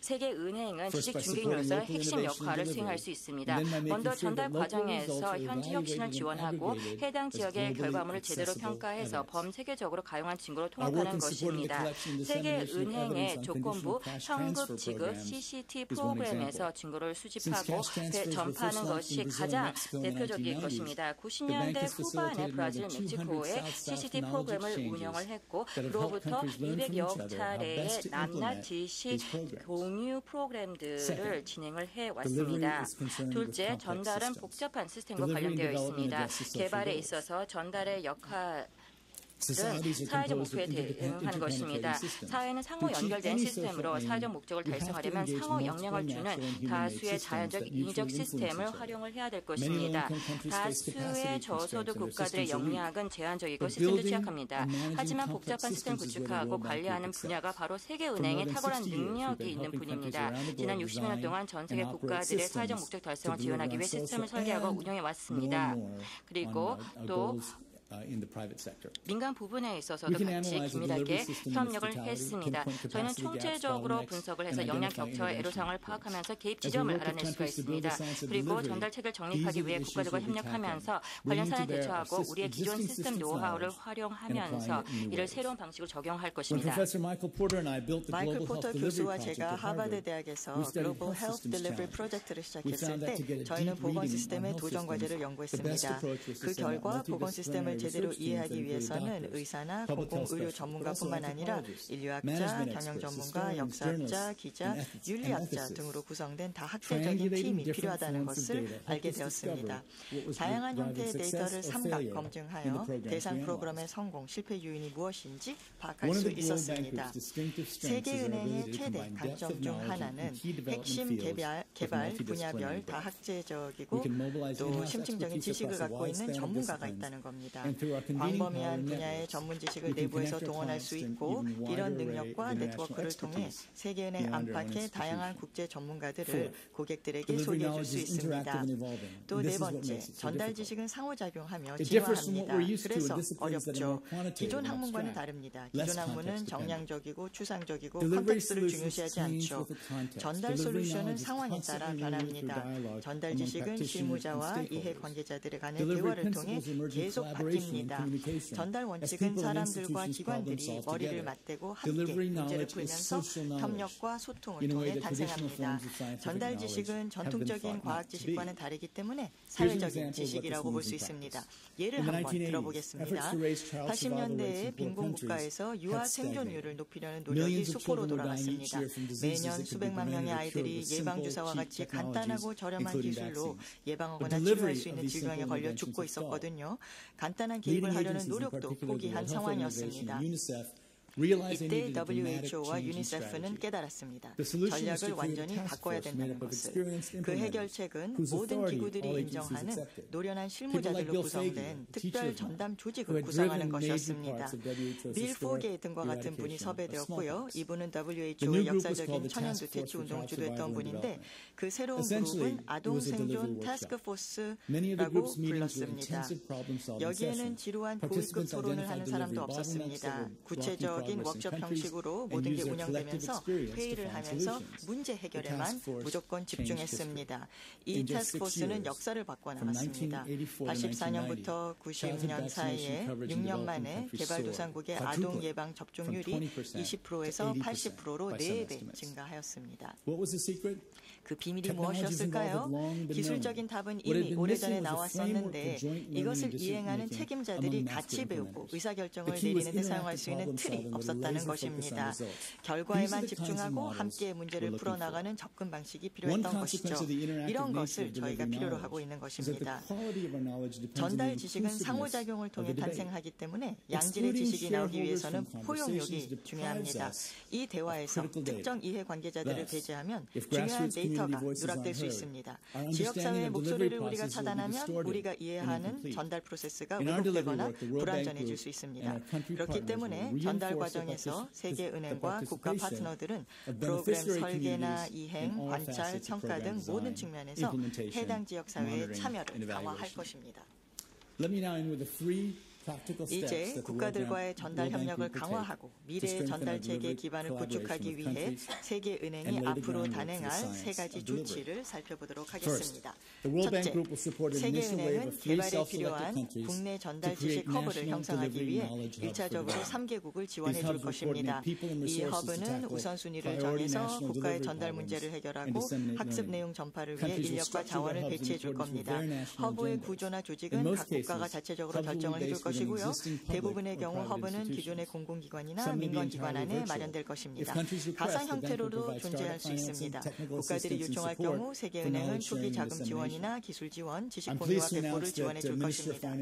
세계은행은 지식 중개인으로서 핵심 역할을 수행할 수 있습니다. 먼저 전달 과정에서 현지 혁신을 지원하고 해당 지역의 결과물을 제대로 평가해서 범세계적으로 가용한 증거로 통합하는 것입니다. 세계은행의 조건부 현금 지급 CCT 프로그램에서 증거를 수집하고 전파하는 것이 가장 대표적인 것입니다. 90년대 후반에 브라질, 멕시코에 CCT 프로그램을 운영을 했고 그로부터 200여 차례의 남낮 지식 공유 프로그램들을 진행을 해왔습니다. 둘째, 전달은 복잡한 시스템과 관련되어 있습니다. 개발에 있어서 전달의 역할은 사회적 목표에 대응하는 것입니다. 사회는 상호 연결된 시스템으로 사회적 목적을 달성하려면 상호 영향을 주는 다수의 자연적 인위적 시스템을 활용을 해야 될 것입니다. 다수의 저소득 국가들의 역량은 제한적이고 시스템도 취약합니다. 하지만 복잡한 시스템을 구축하고 관리하는 분야가 바로 세계은행의 탁월한 능력이 있는 분입니다. 지난 60여 년 동안 전 세계 국가들의 사회적 목적 달성을 지원하기 위해 시스템을 설계하고 운영해 왔습니다. 그리고 또 민간 부분에 있어서도 같이 긴밀하게 협력을 했습니다. 저희는 총체적으로 분석을 해서 역량 격차와 애로사항을 파악하면서 개입 지점을 알아낼 수가 있습니다. 그리고 전달책을 정립하기 위해 국가들과 협력하면서 관련 사안에 대처하고 우리의 기존 시스템 노하우를 활용하면서 이를 새로운 방식으로 적용할 것입니다. 마이클 포터 교수와 제가 하버드 대학에서 글로벌 헬스 딜리버리 프로젝트를 시작했을 때 저희는 보건 시스템의 도전 과제를 연구했습니다. 그 결과 보건 시스템을 제대로 이해하기 위해서는 의사나 공공의료 전문가뿐만 아니라 인류학자, 경영 전문가, 역사학자, 기자, 윤리학자 등으로 구성된 다학제적인 팀이 필요하다는 것을 알게 되었습니다. 다양한 형태의 데이터를 삼각 검증하여 대상 프로그램의 성공, 실패 요인이 무엇인지 파악할 수 있었습니다. 세계은행의 최대 강점 중 하나는 핵심 개발 분야별 다학제적이고 또 심층적인 지식을 갖고 있는 전문가가 있다는 겁니다. 광범위한 분야의 전문 지식을 내부에서 동원할 수 있고 이런 능력과 네트워크를 통해 세계은행 안팎의 다양한 국제 전문가들을 고객들에게 소개해 줄 수 있습니다. 또 네 번째, 전달 지식은 상호작용하며 진화합니다. 그래서 어렵죠. 기존 학문과는 다릅니다. 기존 학문은 정량적이고 추상적이고 컨텍스트를 중요시하지 않죠. 전달 솔루션은 상황에 따라 변합니다. 전달 지식은 실무자와 이해 관계자들에 관한 대화를 통해 계속 바뀝니다. 전달 원칙은 사람들과 기관들이 머리를 맞대고 함께 문제를 풀면서 협력과 소통을 통해 탄생합니다. 전달 지식은 전통적인 과학 지식과는 다르기 때문에 사회적인 지식이라고 볼 수 있습니다. 예를 한번 들어보겠습니다. 80년대에 빈곤 국가에서 유아 생존율을 높이려는 노력이 수포로 돌아갔습니다. 매년 수백만 명의 아이들이 예방주사와 같이 간단하고 저렴한 기술로 예방하거나 치료할 수 있는 질병에 걸려 죽고 있었거든요. 간단한 개입을 하려는 노력도 포기한 상황이었습니다. 이때 WHO와 유니세프는 깨달았습니다. 전략을 완전히 바꿔야 된다는 것을. 그 해결책은 모든 기구들이 인정하는 노련한 실무자들로 구성된 특별 전담 조직을 구성하는 것이었습니다. 빌 포게 등과 같은 분이 섭외되었고요. 이분은 WHO의 역사적인 천연두 퇴치 운동을 주도했던 분인데 그 새로운 그룹은 아동생존 타스크포스라고 불렀습니다. 여기에는 지루한 고위급 토론을 하는 사람도 없었습니다. 구체적 워크숍 형식으로 모든 게 운영되면서 회의를 하면서 문제 해결에만 무조건 집중했습니다. 이 타스크포스는 역사를 바꿔나갔습니다. 84년부터 90년 사이에 6년 만에 개발도상국의 아동 예방 접종률이 20%에서 80%로 4배 증가하였습니다. 그 비밀이 무엇이었을까요? 기술적인 답은 이미 오래전에 나왔었는데 이것을 이행하는 책임자들이 같이 배우고 의사결정을 내리는 데 사용할 수 있는 틀이 없었다는 것입니다. 결과에만 집중하고 함께 문제를 풀어나가는 접근 방식이 필요했던 것이죠. 이런 것을 저희가 필요로 하고 있는 것입니다. 전달 지식은 상호작용을 통해 탄생하기 때문에 양질의 지식이 나오기 위해서는 포용력이 중요합니다. 이 대화에서 특정 이해관계자들을 배제하면 중요한 데이터가 누락될 수 있습니다. 지역사회의 목소리를 우리가 차단하면 우리가 이해하는 전달 프로세스가 왜곡되거나 불완전해질 수 있습니다. 그렇기 때문에 전달 과정에서 세계은행과 국가 파트너들은 프로그램 설계나 이행, 관찰, 평가 등 모든 측면에서 해당 지역사회의 참여를 강화할 것입니다. 이제 국가들과의 전달 협력을 강화하고 미래의 전달 체계 기반을 구축하기 위해 세계은행이 앞으로 단행할 세 가지 조치를 살펴보도록 하겠습니다. 첫째, 세계은행은 개발에 필요한 국내 전달 지식 허브를 형성하기 위해 1차적으로 3개국을 지원해 줄 것입니다. 이 허브는 우선순위를 정해서 국가의 전달 문제를 해결하고 학습 내용 전파를 위해 인력과 자원을 배치해 줄 겁니다. 허브의 구조나 조직은 각 국가가 자체적으로 결정을 해줄 것이고요. 대부분의 경우 허브는 기존의 공공기관이나 민간기관 안에 마련될 것입니다. 가상 형태로도 존재할 수 있습니다. 국가들이 요청할 경우 세계은행은 초기 자금 지원이나 기술 지원, 지식 공유와 배포를 지원해 줄 것입니다.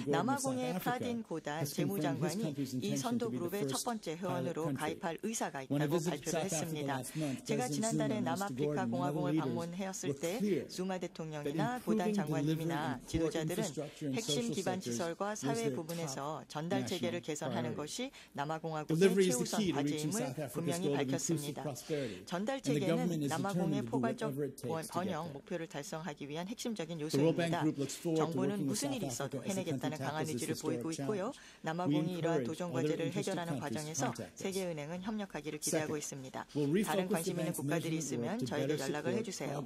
남아공의 프라딘 고단 재무장관이 이 선도그룹의 첫 번째 회원으로 가입할 의사가 있다고 발표를 했습니다. 제가 지난달에 남아프리카 공화국을 방문해왔을 때 zu마 대통령이나 고단 장관님이나 지도자들은 핵심 기반 시설과 사회 부분에서 전달 체계를 개선하는 것이 남아공화국의 최우선 과제임을 분명히 밝혔습니다. 전달 체계는 남아공의 포괄적 번영 목표를 달성하기 위한 핵심적인 요소입니다. 정부는 무슨 일이 있어도 해내겠다는 강한 의지를 보이고 있고요. 남아공이 이러한 도전 과제를 해결하는 과정에서 세계은행은 협력하기를 기대하고 있습니다. 다른 관심 있는 국가들이 있으면 저에게 연락을 해주세요.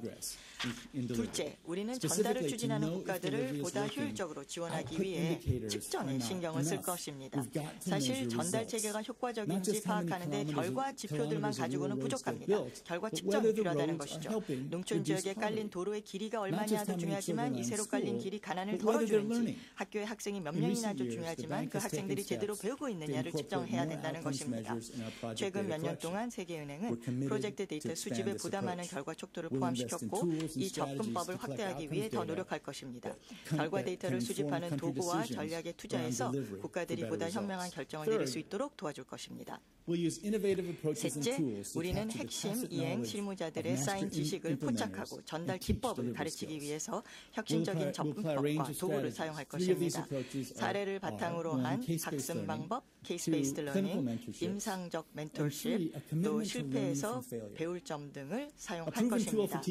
둘째, 우리는 전달을 추진하는 국가들을 보다 효율적으로 지원하기 위해 측정에 신경을 쓸 것입니다. 사실 전달 체계가 효과적인지 파악하는 데 결과 지표들만 가지고는 부족합니다. 결과 측정이 필요하다는 것이죠. 농촌 지역에 깔린 도로의 길이가 얼마냐도 중요하지만 이 새로 깔린 길이 가난을 덜어주는지, 학교에 학생이 몇 명이나도 중요하지만 그 학생들이 제대로 배우고 있느냐를 측정해야 된다는 것입니다. 최근 몇 년 동안 세계은행은 프로젝트 데이터 수집에 보다 많은 결과 촉도를 포함시켰고 이 접근법을 확대하기 위해 더 노력할 것입니다. 결과 데이터를 수집하는 도구와 전략에 투자해서 국가들이 보다 현명한 결정을 내릴 수 있도록 도와줄 것입니다. 셋째, 우리는 핵심 이행 실무자들의 쌓인 지식을 포착하고 전달 기법을 가르치기 위해서 혁신적인 접근법과 도구를 사용할 것입니다. 사례를 바탕으로 한 학습 방법, 케이스 베이스드 러닝, 임상적 멘토십, 또 실패에서 배울 점 등을 사용할 것입니다.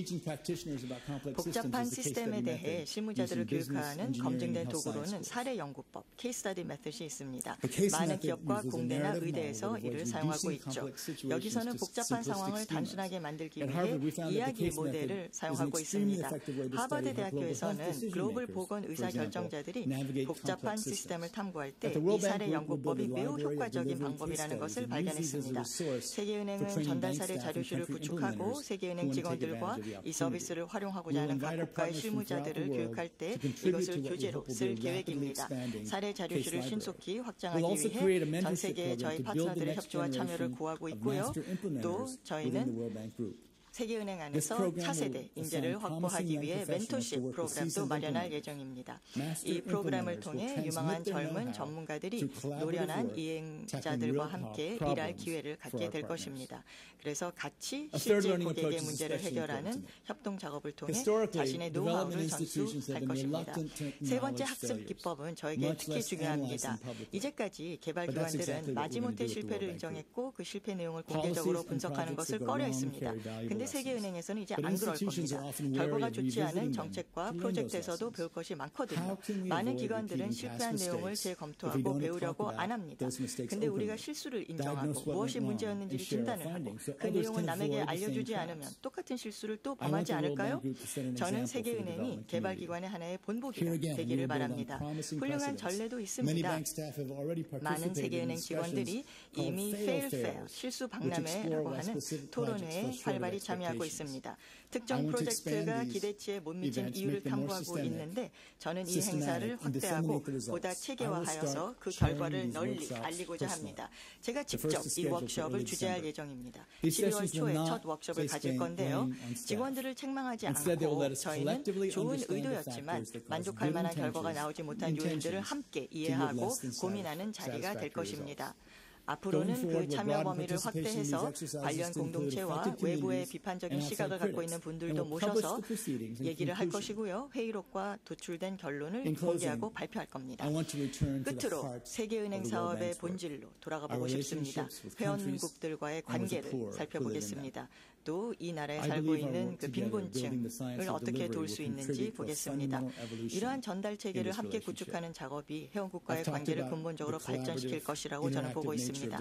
복잡한 시스템에 대해 실무자들을 교육하는 검증된 도구로는 사례 연구법, 케이스 스터디 메서드이 있습니다. 많은 기업과 공대나 의대에서 이를 사용하고 있죠. 여기서는 복잡한 상황을 단순하게 만들기 위해 이야기 모델을 사용하고 있습니다. 하버드 대학교에서는 글로벌 보건 의사 결정자들이 복잡한 시스템을 탐구할 때 이 사례 연구법이 매우 효과적인 방법이라는 것을 발견했습니다. 세계은행은 전달 사례 자료실을 구축하고 세계은행 직원들과 이 서비스를 활용하고자 하는 각 국가의 실무자들을 교육할 때 이것을 교재로 쓸 계획입니다. 사례 자료실을 신속히 확장하기 위해 전 세계의 저희 파트너들의 협조와 참여를 구하고 있고요. 또 저희는 세계은행 안에서 차세대 인재를 확보하기 위해 멘토십 프로그램도 마련할 예정입니다. 이 프로그램을 통해 유망한 젊은 전문가들이 노련한 이행자들과 함께 일할 기회를 갖게 될 것입니다. 그래서 같이 실제 고객의 문제를 해결하는 협동 작업을 통해 자신의 노하우를 전수할 것입니다. 세 번째 학습 기법은 저에게 특히 중요합니다. 이제까지 개발기관들은 마지못해 실패를 인정했고 그 실패 내용을 공개적으로 분석하는 것을 꺼려했습니다. 근데 세계은행에서는 이제 안 그럴 겁니다. 결과가 좋지 않은 정책과 프로젝트에서도 배울 것이 많거든요. 많은 기관들은 실패한 내용을 재검토하고 배우려고 안 합니다. 근데 우리가 실수를 인정하고 무엇이 문제였는지를 진단을 하고 그 내용을 남에게 알려주지 않으면 똑같은 실수를 또 범하지 않을까요? 저는 세계은행이 개발기관의 하나의 본보기가 되기를 바랍니다. 훌륭한 전례도 있습니다. 많은 세계은행 직원들이 이미 fail, 실수 박람회라고 하는 토론회에 활발히 참여하고 있습니다. 특정 프로젝트가 기대치에 못 미친 이유를 탐구하고 있는데 저는 이 행사를 확대하고 보다 체계화하여서 그 결과를 널리 알리고자 합니다. 제가 직접 이 워크숍을 주재할 예정입니다. 12월 초에 첫 워크숍을 가질 건데요. 직원들을 책망하지 않고 저희는 좋은 의도였지만 만족할 만한 결과가 나오지 못한 요인들을 함께 이해하고 고민하는 자리가 될 것입니다. 앞으로는 그 참여 범위를 확대해서 관련 공동체와 외부의 비판적인 시각을 갖고 있는 분들도 모셔서 얘기를 할 것이고요. 회의록과 도출된 결론을 공개하고 발표할 겁니다. 끝으로 세계은행 사업의 본질로 돌아가 보고 싶습니다. 회원국들과의 관계를 살펴보겠습니다. 또 이 나라에 살고 있는 그 빈곤층을 어떻게 도울 수 있는지 보겠습니다. 이러한 전달 체계를 함께 구축하는 작업이 회원국과의 관계를 근본적으로 발전시킬 것이라고 저는 보고 있습니다.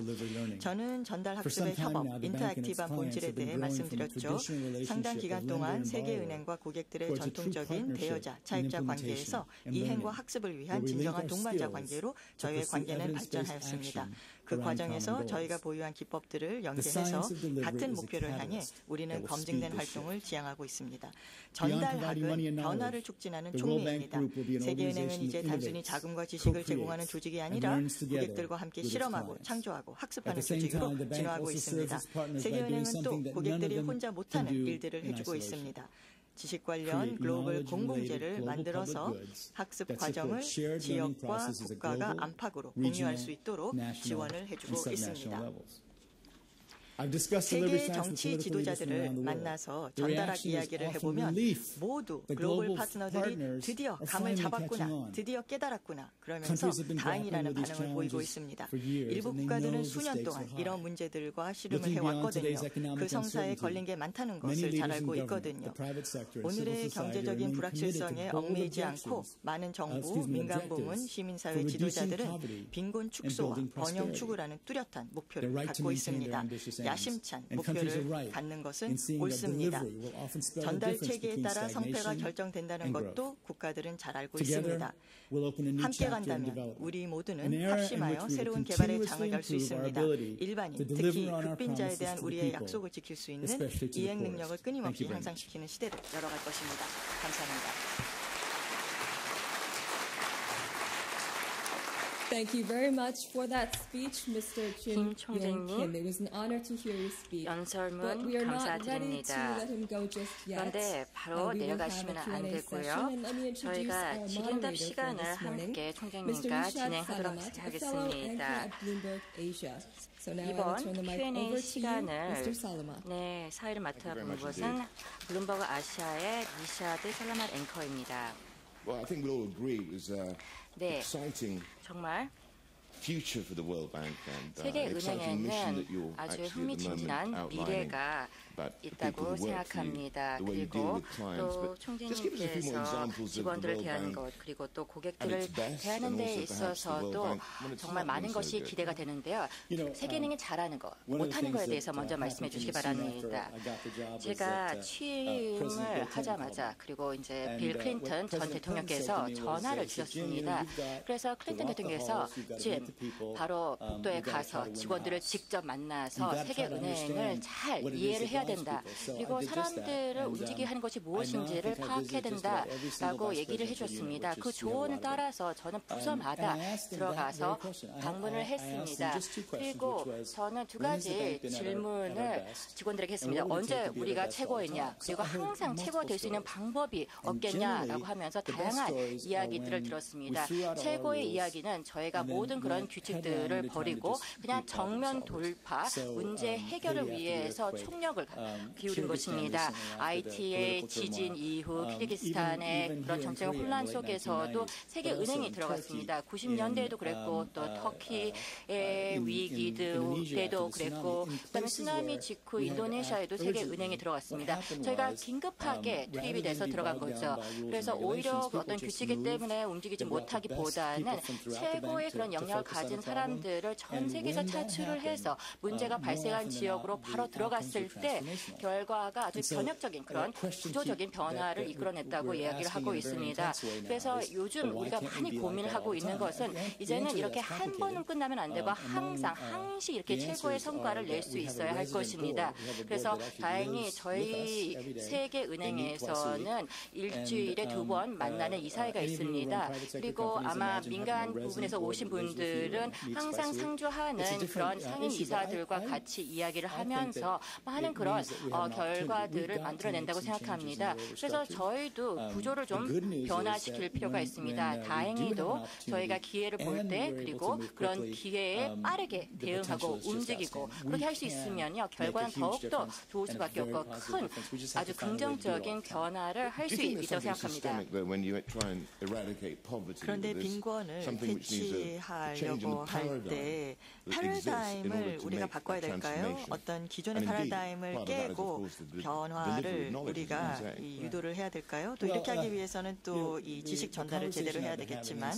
저는 전달 학습의 협업, 인터액티브한 본질에 대해 말씀드렸죠. 상당 기간 동안 세계은행과 고객들의 전통적인 대여자, 차입자 관계에서 이행과 학습을 위한 진정한 동반자 관계로 저희의 관계는 발전하였습니다. 그 과정에서 저희가 보유한 기법들을 연계해서 같은 목표를 향해 우리는 검증된 활동을 지향하고 있습니다. 전달학은 변화를 촉진하는 총리입니다. 세계은행은 이제 단순히 자금과 지식을 제공하는 조직이 아니라 고객들과 함께 실험하고 창조하고 학습하는 조직으로 진화하고 있습니다. 세계은행은 또 고객들이 혼자 못하는 일들을 해주고 있습니다. 지식 관련 글로벌 공공재를 만들어서 학습 과정을 지역과 국가가 안팎으로 공유할 수 있도록 지원을 해주고 있습니다. 세계 정치 지도자들을 만나서 전달학 이야기를 해보면 모두 글로벌 파트너들이 드디어 감을 잡았구나, 드디어 깨달았구나 그러면서 다행이라는 반응을 보이고 있습니다. 일부 국가들은 수년 동안 이런 문제들과 씨름을 해왔거든요. 그 성사에 걸린 게 많다는 것을 잘 알고 있거든요. 오늘의 경제적인 불확실성에 얽매이지 않고 많은 정부, 민간부문, 시민사회 지도자들은 빈곤 축소와 번영 추구라는 뚜렷한 목표를 갖고 있습니다. 야심찬 목표를 갖는 것은 옳습니다. 전달 체계에 따라 성패가 결정된다는 것도 국가들은 잘 알고 있습니다. 함께 간다면 우리 모두는 합심하여 새로운 개발의 장을 갈 수 있습니다. 일반인, 특히 극빈자에 대한 우리의 약속을 지킬 수 있는 이행 능력을 끊임없이 향상시키는 시대를 열어갈 것입니다. 감사합니다. Thank you very much for that speech, Mr. Kim Yong-kim. It was an honor to hear you speak. 연설문 감사드립니다. 그런데 바로 내려가시면 안 되고요. 저희가 질의응답 시간을 함께 총장님과 진행하도록 하겠습니다. 이번 Q&A 시간을 사회를 맡아본 것은 블룸버그 아시아의 리샤드 살라만 앵커입니다. Well, I think we all agree it was 네, exciting 정말 future for the World Bank and 세계은행에는 that you're 아주 actually at the moment 흥미진진한 outlining 미래가 about the 있다고 people who work for you, 생각합니다. the way you deal 그리고 with clients. 또 But just give us a few more 총재님께서 examples of the 직원들을 World 대하는 Bank 것 그리고 또 at 고객들을 its best 대하는 and 데 also perhaps the World 있어서도 Bank when it's 정말 not 많은 been so 것이 good. 기대가 되는데요. 세계은행이 잘하는 것, 못하는 것에 대해서 먼저 말씀해 주시기 바랍니다. 제가 취임을 하자마자 그리고 이제 빌 클린턴 전 대통령께서 전화를 주셨습니다. 그래서 클린턴 대통령께서 짐, 바로 복도에 가서 직원들을 직접 만나서 세계은행을 잘 이해를 해야 된다. 그리고 사람들을 움직이게 하는 것이 무엇인지를 파악해야 된다라고 얘기를 해주셨습니다. 그 조언을 따라서 저는 부서마다 들어가서 방문을 했습니다. 그리고 저는 두 가지 질문을 직원들에게 했습니다. 언제 우리가 최고이냐, 그리고 항상 최고가 될 수 있는 방법이 없겠냐라고 하면서 다양한 이야기들을 들었습니다. 최고의 이야기는 저희가 모든 그런 규칙들을 버리고 그냥 정면 돌파, 문제 해결을 위해서 총력을 기울인 것입니다. ITA 지진 이후 키르기스탄의 그런 정책 혼란 속에서도 세계은행이 들어갔습니다. 90년대에도 그랬고 또 터키의 위기 때도 그랬고 그다음에 쓰나미 직후 인도네시아에도 세계은행이 들어갔습니다. 저희가 긴급하게 투입이 돼서 들어간 거죠. 그래서 오히려 어떤 규칙 때문에 움직이지 못하기보다는 최고의 그런 영향을 가진 사람들을 전 세계에서 차출을 해서 문제가 발생한 지역으로 바로 들어갔을 때 결과가 아주 변혁적인 그런 구조적인 변화를 이끌어냈다고 이야기를 하고 있습니다. 그래서 요즘 우리가 많이 고민을 하고 있는 것은 이제는 이렇게 한 번은 끝나면 안 되고 항시 이렇게 최고의 성과를 낼 수 있어야 할 것입니다. 그래서 다행히 저희 세계은행에서는 일주일에 2번 만나는 이사회가 있습니다. 그리고 아마 민간 부분에서 오신 분들은 항상 상주하는 그런 상임 이사들과 같이 이야기를 하면서 많은 그런 결과들을 만들어낸다고 생각합니다. 그래서 저희도 구조를 좀 변화시킬 필요가 있습니다. 다행히도 저희가 기회를 볼 때 그리고 그런 기회에 빠르게 대응하고 움직이고 그렇게 할 수 있으면요 결과는 더욱더 좋을 수밖에 없고 큰 아주 긍정적인 변화를 할 수 있다고 생각합니다. 그런데 빈곤을 해치할 하려고 할 때 패러다임을 우리가 바꿔야 될까요? 어떤 기존의 패러다임을 깨고 변화를 우리가 유도를 해야 될까요? 또 이렇게 하기 위해서는 또 이 지식 전달을 제대로 해야 되겠지만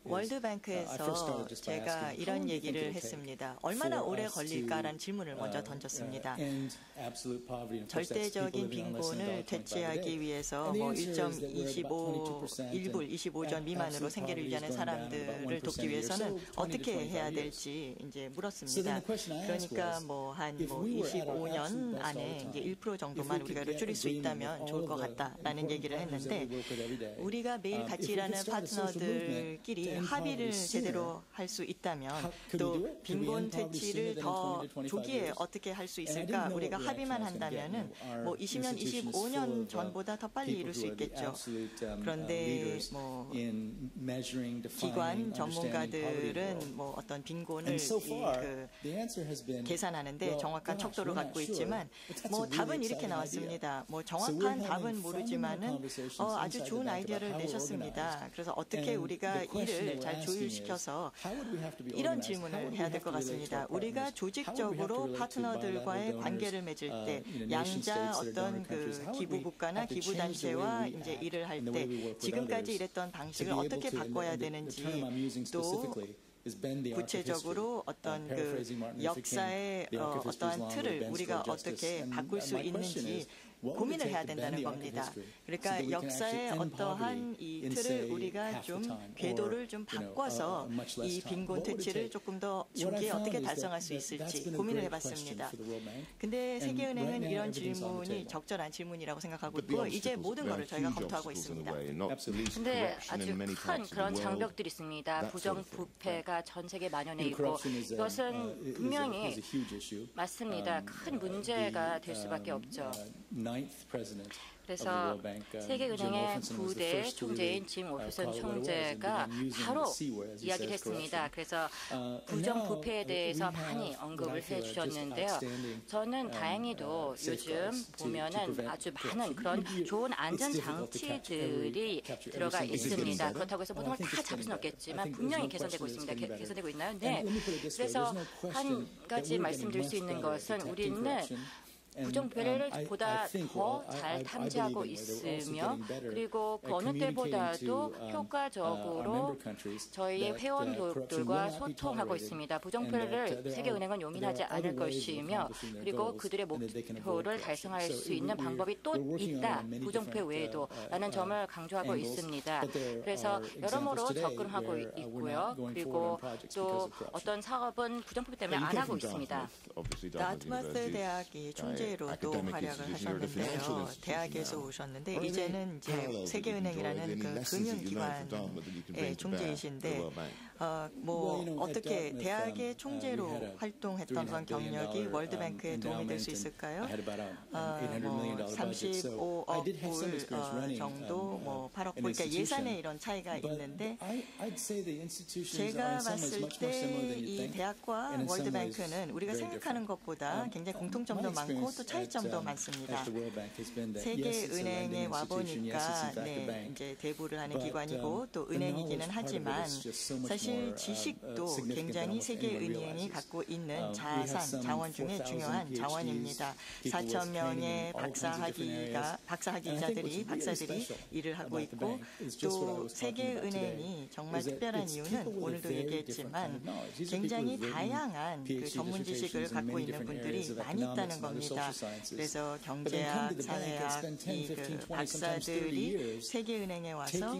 월드뱅크에서 제가 이런 얘기를 했습니다. 얼마나 오래 걸릴까라는 질문을 먼저 던졌습니다. 절대적인 빈곤을 퇴치하기 위해서 뭐 1.25 25전 미만으로 생계를 유지하는 사람들을 돕기 위해서는 어떻게 해야 될지 이제 물었습니다. 그러니까 뭐 한 25년 안에 이제 1% 정도만 우리가 줄일 수 있다면 좋을 것 같다라는 얘기를 했는데 우리가 매일 같이 일하는 파트너들끼리 합의를 제대로 할 수 있다면 또 빈곤 퇴치를 더 조기에 어떻게 할 수 있을까? 우리가 합의만 한다면은 뭐 20년, 25년 전보다 더 빨리 이룰 수 있겠죠. 그런데 뭐 기관 전문가들은 뭐 어떤 빈곤을 계산하는데 정확한 척도를 갖고 있지만 뭐 답은 이렇게 나왔습니다. 뭐 정확한 답은 모르지만은 아주 좋은 아이디어를 내셨습니다. 그래서 어떻게 우리가 이를 잘 조율시켜서 이런 질문을 해야 될 것 같습니다. 우리가 조직적으로 파트너들과의 관계를 맺을 때 양자 어떤 그 기부국가나 기부단체와 이제 일을 할 때 지금까지 일했던 방식을 어떻게 바꿔야 되는지 또 구체적으로 어떤 그 역사의 어떠한 틀을 우리가 어떻게 바꿀 수 있는지 고민을 해야 된다는 겁니다. 그러니까 역사의 어떠한 이 틀을 우리가 좀 궤도를 좀 바꿔서 이 빈곤 퇴치를 조금 더 조기에 어떻게 달성할 수 있을지 고민을 해봤습니다. 근데 세계은행은 이런 질문이 적절한 질문이라고 생각하고 있고 이제 모든 것을 저희가 검토하고 있습니다. 근데 아주 큰 그런 장벽들이 있습니다. 부정부패가 전 세계에 만연해 있고 이것은 분명히 맞습니다. 큰 문제가 될 수밖에 없죠. 그래서 세계은행의 9대 총재인 짐 워터슨 총재가 바로 이야기를 했습니다. 그래서 부정부패에 대해서 많이 언급을 해주셨는데요. 저는 다행히도 요즘 보면은 아주 많은 그런 좋은 안전장치들이 들어가 있습니다. 그렇다고 해서 모든 걸 다 잡을 수는 없겠지만 분명히 개선되고 있습니다. 개선되고 있나요? 네. 그래서 한 가지 말씀드릴 수 있는 것은 우리는 부정부패를 보다 더 잘 탐지하고 있으며 그리고 그 어느 때보다도 효과적으로 저희의 회원국들과 소통하고 있습니다. 부정부패를 세계은행은 용인하지 않을 것이며 그리고 그들의 목표를 달성할 수 있는 방법이 또 있다. 부정부패 외에도 라는 점을 강조하고 있습니다. 그래서 여러모로 접근하고 있고요. 그리고 또 어떤 사업은 부정부패 때문에 안 하고 있습니다. 다트머스 대학이 총재로도 활약을 하셨는데요. 대학에서 오셨는데 이제는 이제 세계은행이라는 그 금융기관의 총재이신데 뭐 어떻게 대학의 총재로 활동했던 그런 경력이 월드뱅크에 도움이 될 수 있을까요? 뭐 35억 불 정도, 뭐 8억 불, 그러니까 예산에 이런 차이가 있는데 제가 봤을 때 이 대학과 월드뱅크는 우리가 생각하는 것보다 굉장히 공통점도 많고 또 차이점도 많습니다. 세계은행에 와보니까 네, 이제 대부를 하는 기관이고 또 은행이기는 하지만 사실 지식도 굉장히 세계은행이 갖고 있는 자산, 자원 중에 중요한 자원입니다. 4천 명의 박사학위자들이 일을 하고 있고 또 세계은행이 정말 특별한 이유는 오늘도 얘기했지만 굉장히 다양한 그 전문 지식을 갖고 있는 분들이 많이 있다는 겁니다. 그래서 경제학, 사회학 그 박사들이 세계은행에 와서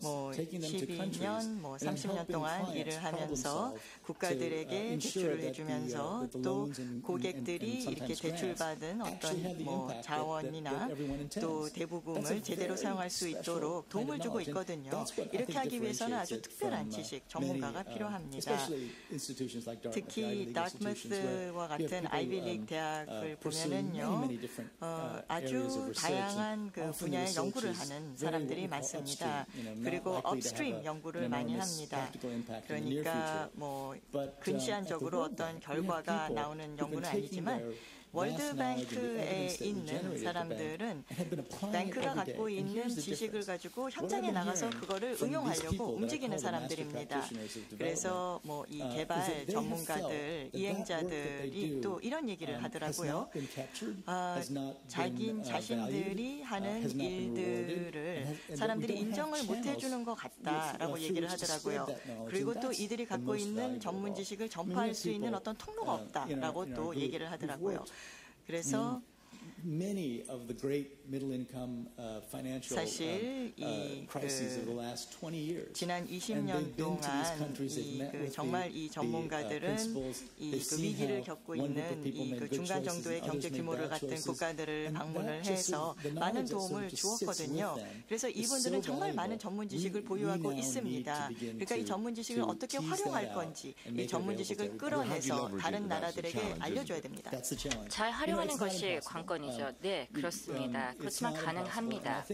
뭐 12년, 뭐 30년 동안 일을 하면서 국가들에게 대출을 해주면서 또 고객들이 이렇게 대출받은 어떤 뭐 자원이나 또 대부금을 제대로 사용할 수 있도록 도움을 주고 있거든요. 이렇게 하기 위해서는 아주 특별한 지식, 전문가가 필요합니다. 특히 다트머스와 같은 아이비리그 대학을 보면은요, 아주 다양한 그 분야의 연구를 하는 사람들이 많습니다. 그리고 업스트림 연구를 많이 합니다. 그러니까 뭐 근시안적으로 어떤 결과가 나오는 연구는 아니지만 월드뱅크에 있는 사람들은 뱅크가 갖고 있는 지식을 가지고 현장에 나가서 그거를 응용하려고 움직이는 사람들입니다. 그래서 뭐 이 개발 전문가들, 이행자들이 또 이런 얘기를 하더라고요. 자신들이 하는 일들을 사람들이 인정을 못 해주는 것 같다라고 얘기를 하더라고요. 그리고 또 이들이 갖고 있는 전문 지식을 전파할 수 있는 어떤 통로가 없다라고 또 얘기를 하더라고요. 그래서 many of the great middle-income financial crises of the last 20 years. 지난 20년 동안 정말 이 전문가들은 이 위기를 겪고 있는 이 중간 정도의 경제 규모를 갖춘 국가들을 방문을 해서 많은 도움을 주었거든요. 그래서 이분들은 정말 많은 전문 지식을 보유하고 있습니다. 그러니까 이 전문 지식을 어떻게 활용할 건지, 이 전문 지식을 끌어내서 다른 나라들에게 알려줘야 됩니다. 잘 활용하는 것이 관건이죠. 네, 그렇습니다. 그렇지만 가능합니다.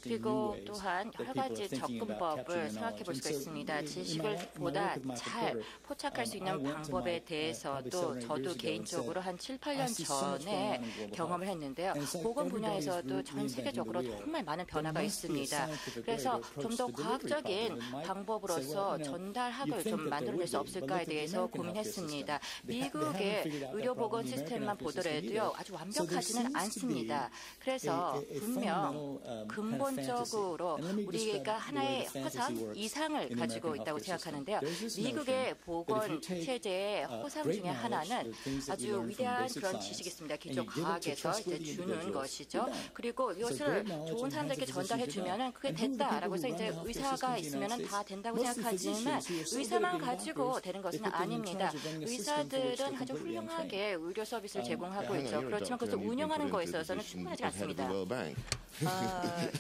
그리고 또한 여러 가지 접근법을 생각해 볼 수가 있습니다. 지식을 보다 잘 포착할 수 있는 방법에 대해서도 저도 개인적으로 한 7, 8년 전에 경험을 했는데요. 보건 분야에서도 전 세계적으로 정말 많은 변화가 있습니다. 그래서 좀 더 과학적인 방법으로서 전달학을 좀 만들어낼 수 없을까에 대해서 고민했습니다. 미국의 의료보건 시스템만 보더라도요, 아주 완벽하지는 않습니다. 그래서 분명 근본적으로 우리가 하나의 허상 이상을 가지고 있다고 생각하는데요. 미국의 보건 체제의 허상 중에 하나는 아주 위대한 그런 지식이 있습니다. 기존 과학에서 이제 주는 것이죠. 그리고 이것을 좋은 사람들에게 전달해 주면은 그게 됐다라고 해서 이제 의사가 있으면은 다 된다고 생각하지만 의사만 가지고 되는 것은 아닙니다. 의사들은 아주 훌륭하게 의료 서비스를 제공하고 있죠. 그렇지만 그것을 운영하는 거에 있어서는 충분하지 않습니다.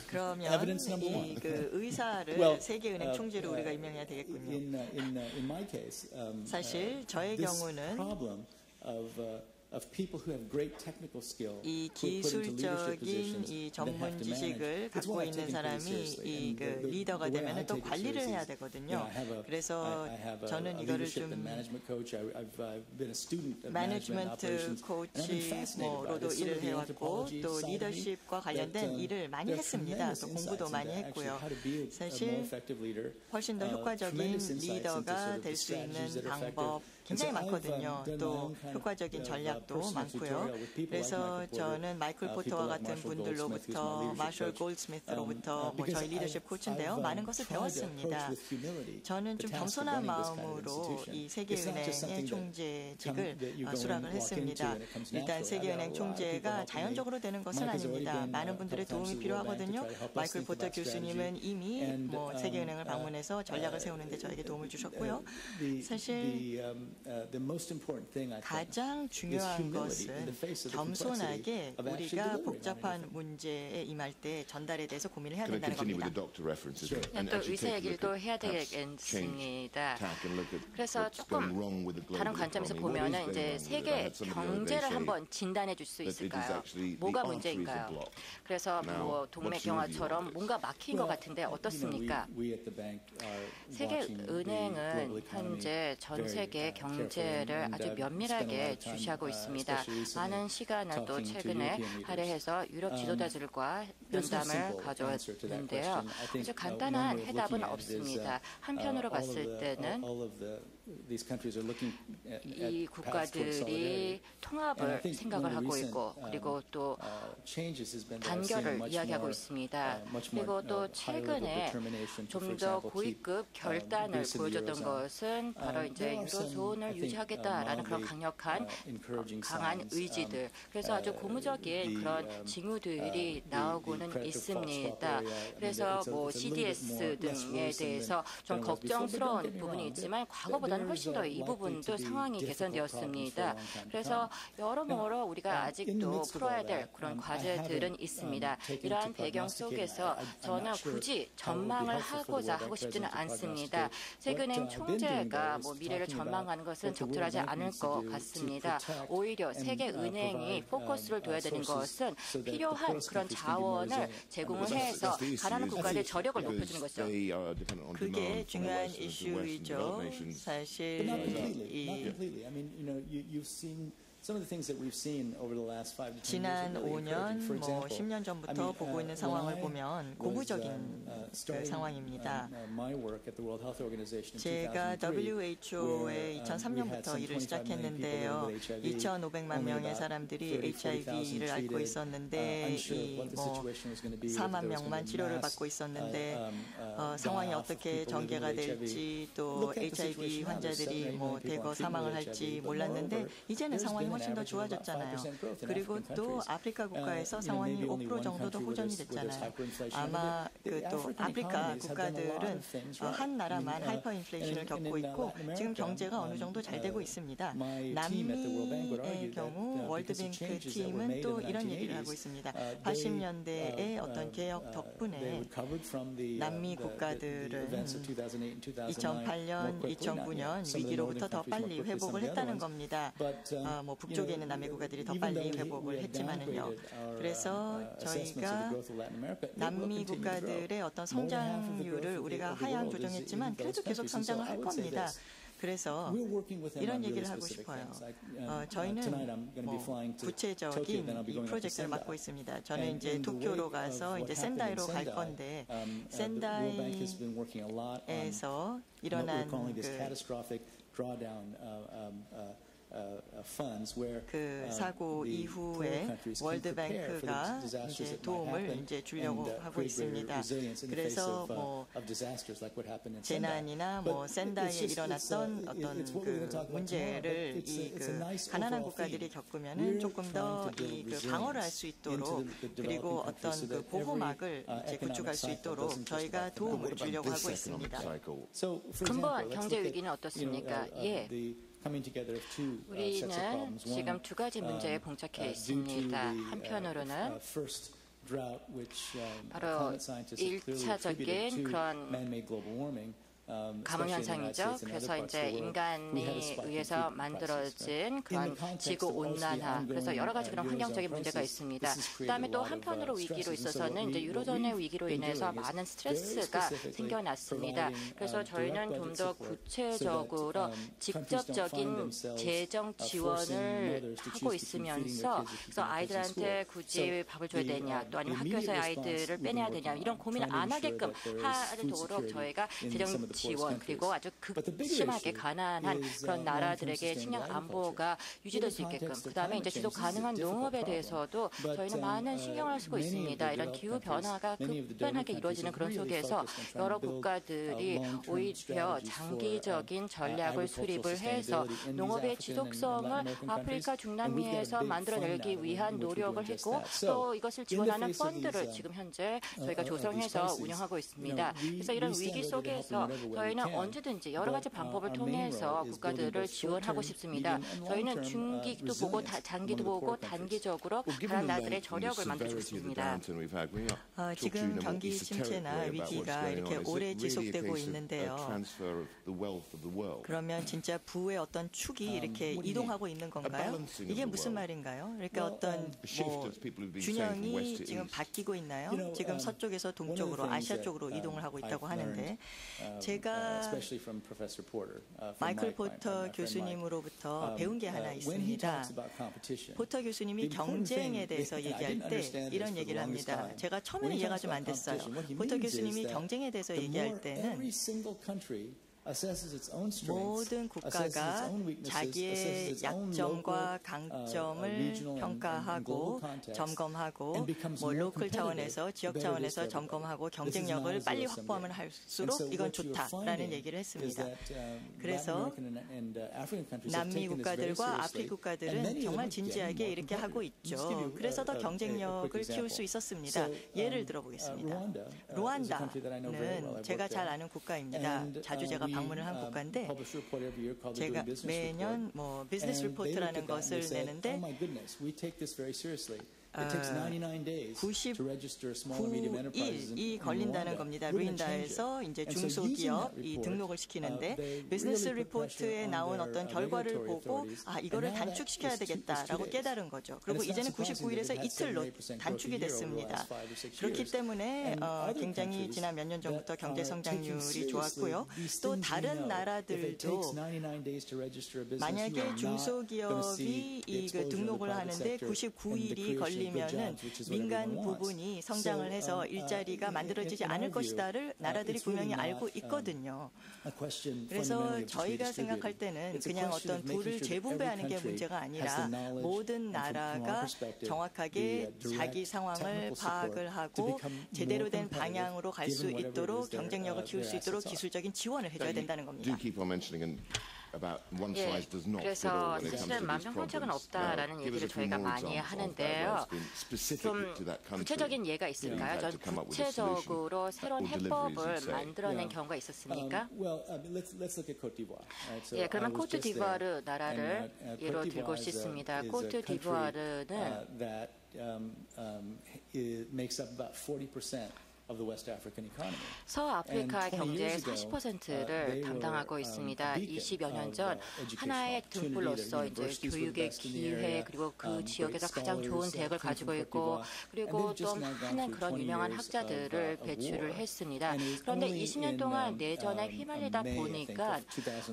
그러면 이 의사를 세계은행 총재로 우리가 임명해야 되겠군요. 사실 저의 경우는 이 기술적인 이 전문 지식을 갖고 있는 사람이 이 리더가 되면 또 관리를 해야 되거든요. 그래서 저는 이거를 좀 매니지먼트 코치로도 일을 해왔고 또 리더십과 관련된 일을 많이 했습니다. 또 공부도 많이 했고요. 사실 훨씬 더 효과적인 리더가 될 수 있는 방법 굉장히 많거든요. 또 효과적인 전략도 많고요. 그래서 저는 마이클 포터와 같은 분들로부터 마셜 골드스미스로부터 저희 리더십 코치인데요. 많은 것을 배웠습니다. 저는 좀 겸손한 마음으로 이 세계은행의 총재직을 수락을 했습니다. 일단 세계은행 총재가 자연적으로 되는 것은 아닙니다. 많은 분들의 도움이 필요하거든요. 마이클 포터 교수님은 이미 세계은행을 방문해서 전략을 세우는 데 저에게 도움을 주셨고요. 사실 가장 중요한 것은 겸손하게 우리가 복잡한 문제에 임할 때 전달에 대해서 고민을 해야 된다는 겁니다. 또 의사 얘기를 또 해야 되겠습니다. 그래서 조금 다른 관점에서 보면은 이제 세계 경제를 한번 진단해 줄 수 있을까요? 뭐가 문제인가요? 그래서 뭐 동맥경화처럼 뭔가 막힌 것 같은데 어떻습니까? 세계은행은 현재 전 세계 경제를 아주 면밀하게 주시하고 있습니다. 많은 시간을 또 최근에 할애해서 유럽 지도자들과 면담을 가져왔는데요. 아주 간단한 해답은 없습니다. 한편으로 봤을 때는 이 국가들이 통합을 생각을 하고 있고 그리고 또 단결을 이야기하고 있습니다. 그리고 또 최근에 좀 더 고위급 결단을 보여줬던 것은 바로 이제 유로존을 유지하겠다라는 그런 강력한 강한 의지들. 그래서 아주 고무적인 그런 징후들이 나오고는 있습니다. 그래서 뭐 CDS 등에 대해서 좀 걱정스러운 부분이 있지만 과거보다는 훨씬 더 이 부분도 상황이 개선되었습니다. 그래서 여러모로 우리가 아직도 풀어야 될 그런 과제들은 있습니다. 이러한 배경 속에서 저는 굳이 전망을 하고 싶지는 않습니다. 세계은행 총재가 뭐 미래를 전망하는 것은 적절하지 않을 것 같습니다. 오히려 세계은행이 포커스를 둬야 되는 것은 필요한 그런 자원을 제공을 해서 가난한 국가들의 저력을 높여주는 것이죠. 그게 중요한 이슈이죠. 사실 지난 5년, 뭐 10년 전부터 보고 있는 상황을 보면 고무적인 상황입니다. 제가 WHO에 2003년부터 일을 시작했는데요. 2,500만 명의 사람들이 HIV를 앓고 있었는데 뭐 4만 명만 치료를 받고 있었는데 상황이 어떻게 전개가 될지 또 HIV 환자들이 뭐 대거 사망을 할지 몰랐는데 이제는 상황이 훨씬 더 좋아졌잖아요. 그리고 또 아프리카 국가에서 상황이 5% 정도 더 호전이 됐잖아요. 아마 또 아프리카 국가들은 한 나라만 하이퍼 인플레이션을 겪고 있고 지금 경제가 어느 정도 잘 되고 있습니다. 남미의 경우 월드뱅크 팀은 또 이런 얘기를 하고 있습니다. 80년대의 어떤 개혁 덕분에 남미 국가들은 2008년, 2009년 위기로부터 더 빨리 회복을 했다는 겁니다. 뭐 북쪽에 있는 남미 국가들이 더 빨리 회복을 했지만은요. 그래서 저희가 남미 국가들의 어떤 성장률을 우리가 하향 조정했지만 그래도 계속 성장을 할 겁니다. 그래서 이런 얘기를 하고 싶어요. 저희는 뭐 구체적인 이 프로젝트를 맡고 있습니다. 저는 이제 도쿄로 가서 이제 센다이로 갈 건데 센다이에서 일어난 그 사고 이후에 월드뱅크가 이제 도움을 이제 주려고 하고 있습니다. 그래서 뭐 재난이나 뭐 센다이에 일어났던 어떤 그 문제를 이 그 가난한 국가들이 겪으면은 조금 더 이 그 방어를 할 수 있도록 그리고 어떤 그 보호막을 이제 구축할 수 있도록 저희가 도움을 주려고 하고 있습니다. 근본 경제 위기는 어떻습니까? 예. 우리는 지금 두 가지 문제에 봉착해 있습니다. 한편으로는 바로 1차적인 그런 가뭄현상이죠. 그래서 이제 인간에 의해서 만들어진 그런 지구온난화, 그래서 여러 가지 그런 환경적인 문제가 있습니다. 그다음에 또 한편으로 위기로 있어서는 이제 유로존의 위기로 인해서 많은 스트레스가 생겨났습니다. 그래서 저희는 좀 더 구체적으로 직접적인 재정 지원을 하고 있으면서 그래서 아이들한테 굳이 밥을 줘야 되냐, 또 아니면 학교에서의 아이들을 빼내야 되냐 이런 고민을 안 하게끔 하도록 저희가 재정 지원 그리고 아주 극심하게 가난한 그런 나라들에게 식량 안보가 유지될 수 있게끔 그다음에 이제 지속 가능한 농업에 대해서도 저희는 많은 신경을 쓰고 있습니다. 이런 기후 변화가 급변하게 이루어지는 그런 속에서 여러 국가들이 오히려 장기적인 전략을 수립을 해서 농업의 지속성을 아프리카 중남미에서 만들어내기 위한 노력을 했고 또 이것을 지원하는 펀드를 지금 현재 저희가 조성해서 운영하고 있습니다. 그래서 이런 위기 속에서 저희는 언제든지 여러 가지 방법을 통해서 국가들을 지원하고 싶습니다. 저희는 중기도 보고 장기도 보고 단기적으로 다른 나라들의 저력을 만들고 있습니다. 지금 경기 침체나 위기가 이렇게 오래 지속되고 있는데요. 그러면 진짜 부의 어떤 축이 이렇게 이동하고 있는 건가요? 이게 무슨 말인가요? 그러니까 어떤 뭐 균형이 지금 바뀌고 있나요? 지금 서쪽에서 동쪽으로 아시아 쪽으로 이동을 하고 있다고 하는데 제가 마이클 포터 교수님으로부터 배운 게 하나 있습니다. 포터 교수님이 경쟁에 대해서 얘기할 때 이런 얘기를 합니다. 제가 처음에는 이해가 좀 안 됐어요. 포터 교수님이 경쟁에 대해서 얘기할 때는 모든 국가가 자기의 약점과 강점을 평가하고 점검하고 뭐 로컬 차원에서 지역 차원에서 점검하고 경쟁력을 빨리 확보하면 할수록 이건 좋다라는 얘기를 했습니다. 그래서 남미 국가들과 아프리카 국가들은 정말 진지하게 이렇게 하고 있죠. 그래서 더 경쟁력을 키울 수 있었습니다. 예를 들어보겠습니다. 루안다는 제가 잘 아는 국가입니다. 자주 제가 방문을 한 국가인데 제가 매년 뭐 비즈니스 리포트라는 것을 내는데 99일이 걸린다는 겁니다. 루인다에서 이제 중소기업 이 등록을 시키는데 비즈니스 리포트에 나온 어떤 결과를 보고 이거를 단축시켜야 되겠다라고 깨달은 거죠. 그리고 이제는 99일에서 이틀로 단축이 됐습니다. 그렇기 때문에 굉장히 지난 몇 년 전부터 경제 성장률이 좋았고요. 또 다른 나라들도 만약에 중소기업이 그 등록을 하는데 99일이 걸리면은 민간 부분이 성장을 해서 일자리가 만들어지지 않을 것이다를 나라들이 분명히 알고 있거든요. 그래서 저희가 생각할 때는 그냥 어떤 부를 재분배하는 게 문제가 아니라 모든 나라가 정확하게 자기 상황을 파악을 하고 제대로 된 방향으로 갈 수 있도록 경쟁력을 키울 수 있도록 기술적인 지원을 해줘야 된다는 겁니다. 그래서 사실은 만병통치약은 없다라는 얘기를 저희가 많이 하는데요. 좀 구체적인 예가 있을까요? 전 구체적으로 새로운 해법을 만들어낸 경우가 있었습니까? 예, 그러면 코트디부아르 나라를 예로 들고 싶습니다. 코트디부아르는 서아프리카 경제의 40%를 담당하고 있습니다. 20여 년 전 하나의 등불로서 이제 교육의 기회 그리고 그 지역에서 가장 좋은 대학을 가지고 있고 그리고 또 많은 그런 유명한 학자들을 배출을 했습니다. 그런데 20년 동안 내전에 휘말리다 보니까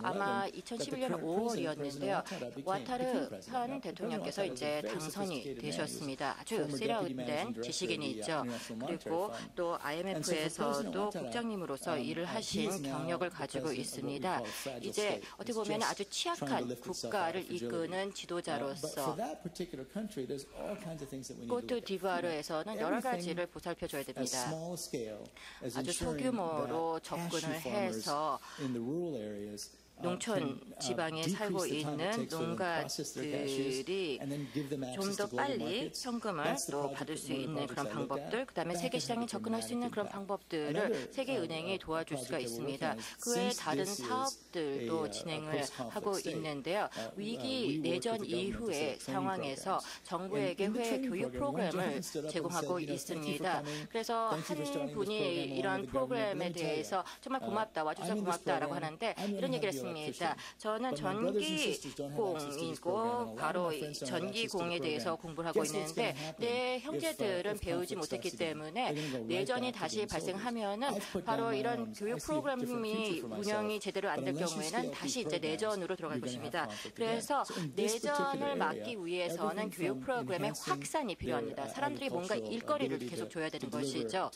아마 2011년 5월이었는데요. 와타르 현 대통령께서 이제 당선이 되셨습니다. 아주 세련된 지식인이죠. 그리고 또 IMF에서도 국장님으로서 일을 하신 경력을 가지고 있습니다. 이제 어떻게 보면 아주 취약한 국가를 이끄는 지도자로서 코트디부아르에서는 여러 가지를 보살펴줘야 됩니다. 아주 소규모로 접근을 해서 농촌 지방에 살고 있는 농가들이 좀 더 빨리 현금을 또 받을 수 있는 그런 방법들, 그다음에 세계 시장에 접근할 수 있는 그런 방법들을 세계은행이 도와줄 수가 있습니다. 그 외에 다른 사업들도 진행을 하고 있는데요. 위기 내전 이후의 상황에서 정부에게 회계 교육 프로그램을 제공하고 있습니다. 그래서 한 분이 이런 프로그램에 대해서 정말 고맙다, 와줘서 고맙다라고 하는데 이런 얘기를 했습니다. 저는 전기공이고 바로 전기공에 대해서 공부를 하고 있는데 내 형제들은 배우지 못했기 때문에 내전이 다시 발생하면은 바로 이런 교육 프로그램이 운영이 제대로 안 될 경우에는 다시 이제 내전으로 들어갈 것입니다. 그래서 내전을 막기 위해서는 교육 프로그램의 확산이 필요합니다. 사람들이 뭔가 일거리를 계속 줘야 되는 것이죠.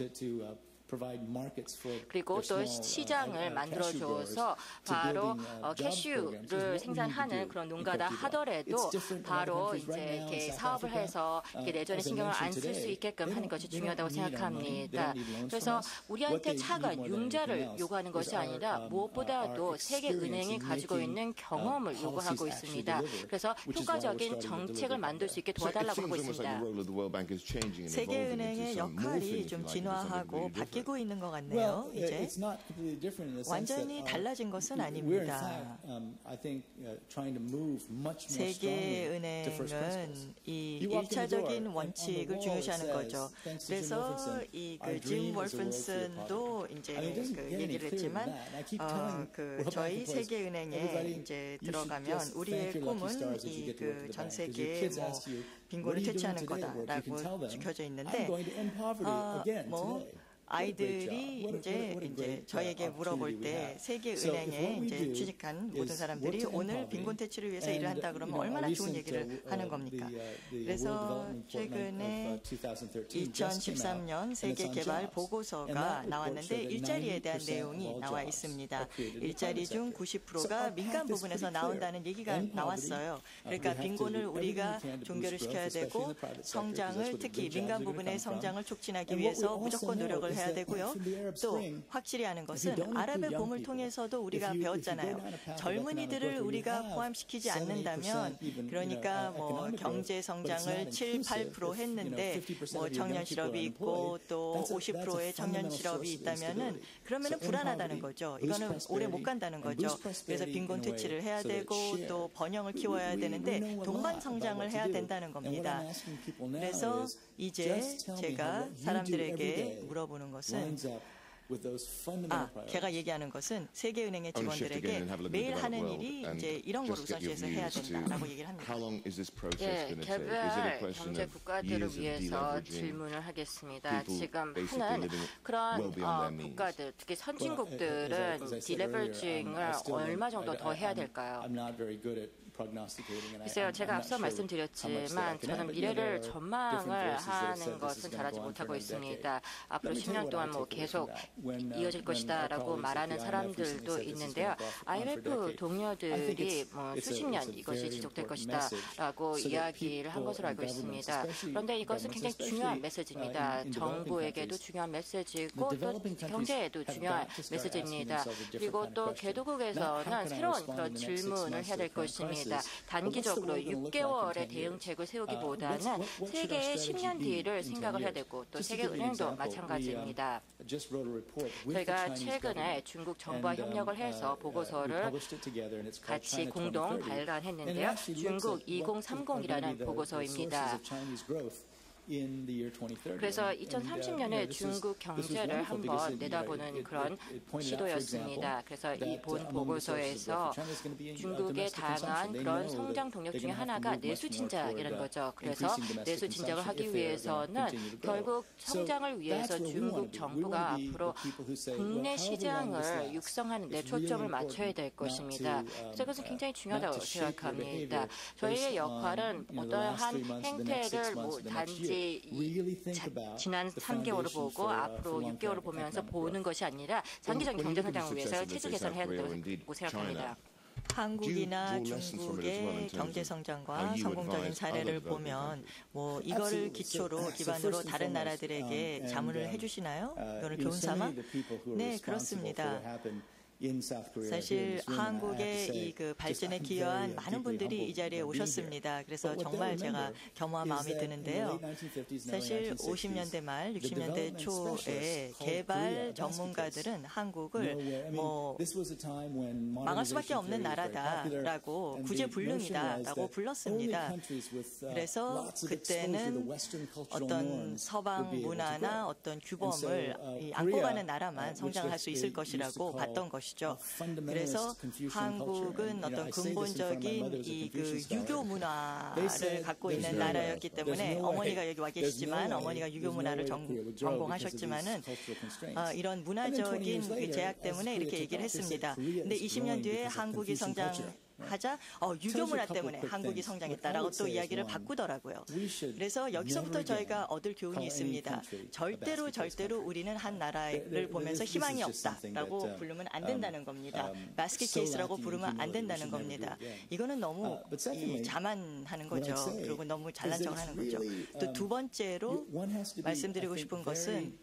그리고 또 시장을 만들어줘서 바로 캐슈를 생산하는 그런 농가다 하더라도 바로 이제 이렇게 사업을 해서 이렇게 내전에 신경을 안 쓸 수 있게끔 하는 것이 중요하다고 생각합니다. 그래서 우리한테 차관 융자를 요구하는 것이 아니라 무엇보다도 세계은행이 가지고 있는 경험을 요구하고 있습니다. 그래서 효과적인 정책을 만들 수 있게 도와달라고 하고 있습니다. 세계은행의 역할이 좀 진화하고 바뀌고 있는 것 같네요. 이제 완전히 달라진 것은 아닙니다. 세계은행은 이 1차적인 원칙을 중요시하는 거죠. 그래서 이 짐 월픈슨도 이제 그 얘기를 했지만 저희 세계은행에 이제 들어가면 우리의 꿈은 이 그 전 세계 뭐 빈곤을 퇴치하는 거다라고 적혀져 있는데 아이들이 이제 저에게 물어볼 때 세계은행에 이제 취직한 모든 사람들이 오늘 빈곤 퇴치를 위해서 일을 한다 그러면 얼마나 좋은 얘기를 하는 겁니까? 그래서 최근에 2013년 세계 개발 보고서가 나왔는데 일자리에 대한 내용이 나와 있습니다. 일자리 중 90%가 민간 부분에서 나온다는 얘기가 나왔어요. 그러니까 빈곤을 우리가 종결을 시켜야 되고 성장을 특히 민간 부분의 성장을 촉진하기 위해서 무조건 노력을 생각을 해야 되고요. 또 확실히 아는 것은 아랍의 봄을 통해서도 우리가 배웠잖아요. 젊은이들을 우리가 포함시키지 않는다면 그러니까 뭐 경제 성장을 7, 8% 했는데 뭐 청년 실업이 있고 또 50%의 청년 실업이 있다면은 그러면은 불안하다는 거죠. 이거는 오래 못 간다는 거죠. 그래서 빈곤 퇴치를 해야 되고 또 번영을 키워야 되는데 동반 성장을 해야 된다는 겁니다. 그래서 이제 제가 사람들에게 물어보는 것은 제가 얘기하는 것은 세계은행의 직원들에게 매일 하는 일이 이제 이런 걸 우선시해서 해야 된다라고 얘기를 합니다. 개별 경제 국가들을 위해서 질문을 하겠습니다. 지금 하는 그런 국가들, 특히 선진국들은 디레버리징을 얼마 정도 더 해야 될까요? 글쎄요, 제가 앞서 말씀드렸지만 저는 미래를 전망을 하는 것은 잘하지 못하고 있습니다. 앞으로 10년 동안 뭐 계속 이어질 것이다라고 말하는 사람들도 있는데요. IMF 동료들이 뭐 수십 년 이것이 지속될 것이다라고 이야기를 한 것으로 알고 있습니다. 그런데 이것은 굉장히 중요한 메시지입니다. 정부에게도 중요한 메시지고 또 경제에도 중요한 메시지입니다. 그리고 또 개도국에서는 새로운 그런 질문을 해야 될 것입니다. 단기적으로 6개월의 대응책을 세우기보다는 세계의 10년 뒤를 생각을 해야 되고 또 세계은행도 마찬가지입니다. 저희가 최근에 중국 정부와 협력을 해서 보고서를 같이 공동 발간했는데요. 중국 2030이라는 보고서입니다. 그래서 2030년에 중국 경제를 한번 내다보는 그런 시도였습니다. 그래서 이 본 보고서에서 중국의 다양한 그런 성장 동력 중에 하나가 내수 진작이라는 거죠. 그래서 내수 진작을 하기 위해서는 결국 성장을 위해서 중국 정부가 앞으로 국내 시장을 육성하는 데 초점을 맞춰야 될 것입니다. 그래서 그것은 굉장히 중요하다고 생각합니다. 저희의 역할은 어떠한 행태를 뭐 단지 지난 3개월을 보고 앞으로 6개월을 보면서 보는 것이 아니라 장기적인 경제 성장을 위해서 체질 개선을 해야 된다고 생각합니다. 한국이나 중국의 경제 성장과 성공적인 사례를 보면 뭐 이거를 기반으로 다른 나라들에게 자문을 해주시나요? 이거를 교훈 삼아? 네, 그렇습니다. 사실 한국의 이 그 발전에 기여한 많은 분들이 이 자리에 오셨습니다. 그래서 정말 제가 겸허한 마음이 드는데요. 사실 50년대 말, 60년대 초에 개발 전문가들은 한국을 뭐 망할 수밖에 없는 나라다라고 구제불능이다라고 불렀습니다. 그래서 그때는 어떤 서방 문화나 어떤 규범을 안고 가는 나라만 성장할 수 있을 것이라고 봤던 것이죠. 그래서 한국은 어떤 근본적인 이 그 유교 문화를 갖고 있는 나라였기 때문에 어머니가 여기 와 계시지만 어머니가 유교 문화를 전공하셨지만은 이런 문화적인 제약 때문에 이렇게 얘기를 했습니다. 근데 20년 뒤에 한국이 성장하자 유교 문화 때문에 한국이 성장했다라고 또 이야기를 바꾸더라고요. 그래서 여기서부터 저희가 얻을 교훈이 있습니다. 절대로 우리는 한 나라를 보면서 희망이 없다라고 부르면 안 된다는 겁니다. 바스켓 케이스라고 부르면 안 된다는 겁니다. 이거는 너무 자만하는 거죠. 그리고 너무 잘난 척을 하는 거죠. 또 두 번째로 말씀드리고 싶은 것은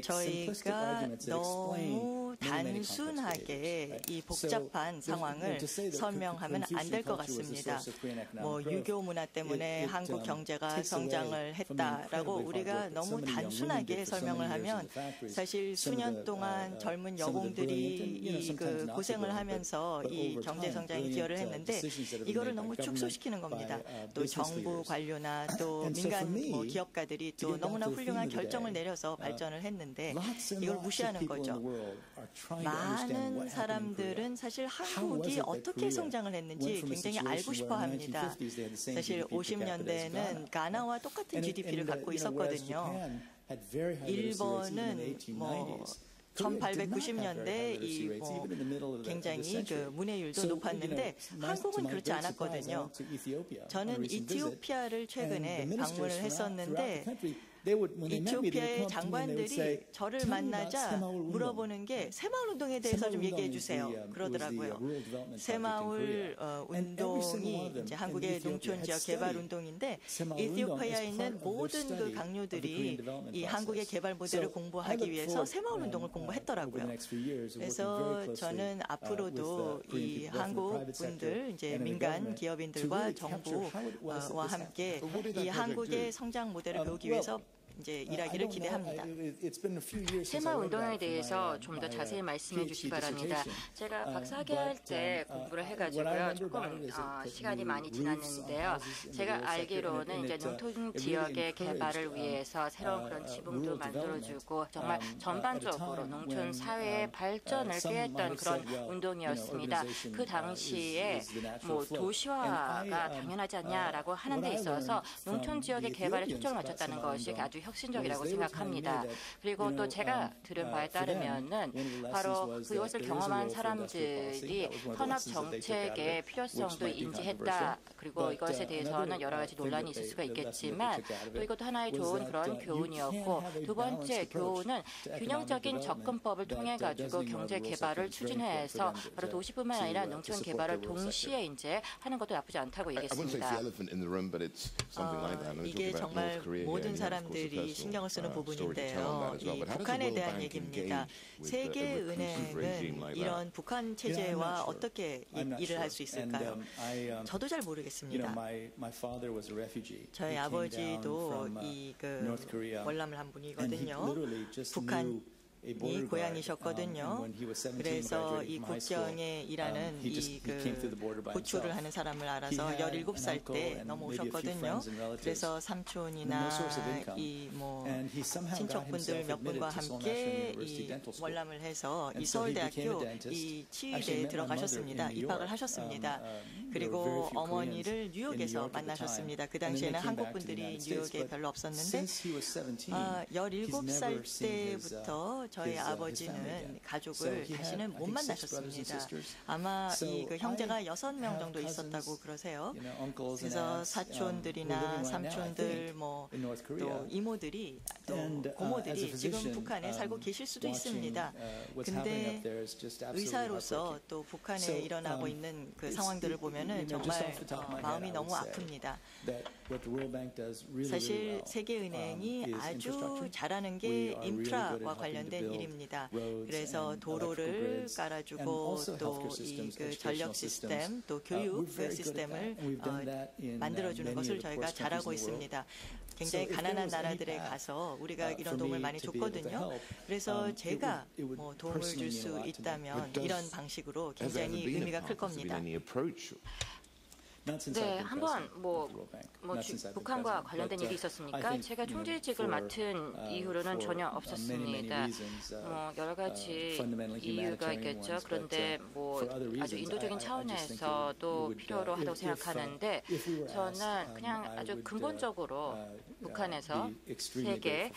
저희가 너무 단순하게 이 복잡한 상황을 설명하면 안 될 것 같습니다. 뭐 유교 문화 때문에 한국 경제가 성장을 했다라고 우리가 너무 단순하게 설명을 하면 사실 수년 동안 젊은 여공들이 그 고생을 하면서 이 경제 성장에 기여를 했는데 이거를 너무 축소시키는 겁니다. 또 정부 관료나 또 민간 뭐 기업가들이 또 너무나 훌륭한 결정을 내려서 발전을 했는데 이걸 무시하는 거죠. 많은 사람들은 사실 한국이 어떻게 성장을 했는지 굉장히 알고 싶어 합니다. 사실 50년대에는 가나와 똑같은 GDP를 갖고 있었거든요. 일본은 뭐 1890년대 굉장히 그 문해율도 높았는데 한국은 그렇지 않았거든요. 저는 이티오피아를 최근에 방문을 했었는데 이티오피아의 장관들이 저를 만나자 물어보는 게 새마을운동에 대해서 좀 얘기해 주세요. 그러더라고요. 새마을 운동이 이제 한국의 농촌 지역 개발 운동인데 이티오피아에 있는 모든 그 강요들이 이 한국의 개발 모델을 공부하기 위해서 새마을 운동을 공부했더라고요. 그래서 저는 앞으로도 이 한국 분들, 이제 민간 기업인들과 정부와 함께 이 한국의 성장 모델을 배우기 위해서 이제 일하기를 기대합니다. 새마을 운동에 대해서 좀 더 자세히 말씀해 주시기 바랍니다. 제가 박사학위 할 때 공부를 해가지고요. 조금 시간이 많이 지났는데요. 제가 알기로는 이제 농촌 지역의 개발을 위해서 새로운 그런 지붕도 만들어주고 정말 전반적으로 농촌 사회의 발전을 꾀했던 그런 운동이었습니다. 그 당시에 뭐 도시화가 당연하지 않냐라고 하는 데 있어서 농촌 지역의 개발에 초점을 맞췄다는 것이 아주 혁신적이라고 생각합니다. 그리고 또 제가 들은 바에 따르면은 바로 그것을 경험한 사람들이 현업 정책의 필요성도 인지했다. 그리고 이것에 대해서는 여러 가지 논란이 있을 수가 있겠지만 또 이것도 하나의 좋은 그런 교훈이었고 두 번째 교훈은 균형적인 접근법을 통해 가지고 경제 개발을 추진해서 바로 도시뿐만 아니라 농촌 개발을 동시에 이제 하는 것도 나쁘지 않다고 얘기했습니다. 이게 정말 모든 사람들이 신경을 쓰는 부분인데요. 이 북한에 대한 얘기입니다. 세계은행은 이런 북한 체제와 어떻게 일을 할 수 있을까요? 저도 잘 모르겠습니다. 저희 아버지도 이 월남을 한 분이거든요. 북한 이 고향이셨거든요. 그래서 이 국경에 일하는 이 구출을 하는 사람을 알아서 17살 때 넘어오셨거든요. 그래서 삼촌이나 이 뭐 친척분들 몇 분과 함께 이 월남을 해서 이 서울대학교 이 치의대에 들어가셨습니다. 입학을 하셨습니다. 그리고 어머니를 뉴욕에서 만나셨습니다. 그 당시에는 한국 분들이 뉴욕에 별로 없었는데 17살 때부터 저희 아버지는 가족을 다시는 못 만나셨습니다. 아마 이 형제가 6명 정도 있었다고 그러세요. 그래서 사촌들이나 삼촌들 뭐 또 이모들이 또 고모들이 지금 북한에 살고 계실 수도 있습니다. 근데 의사로서 또 북한에 일어나고 있는 그 상황들을 보면은 정말 마음이 너무 아픕니다. 사실 세계은행이 아주 잘하는 게 인프라와 관련된 일입니다. 그래서 도로를 깔아주고 또 이 전력 시스템, 또 교육 시스템을 만들어주는 것을 저희가 잘하고 있습니다. 굉장히 가난한 나라들에 가서 우리가 이런 도움을 많이 줬거든요. 그래서 제가 뭐 도움을 줄 수 있다면 이런 방식으로 굉장히 의미가 클 겁니다. 네, 한번 북한과 관련된 일이 있었습니까? 제가 총재직을 맡은 이후로는 전혀 없었습니다. 여러 가지 이유가 있겠죠. 그런데 뭐 아주 인도적인 차원에서도 필요로 하다고 생각하는데 저는 그냥 아주 근본적으로 북한에서 세계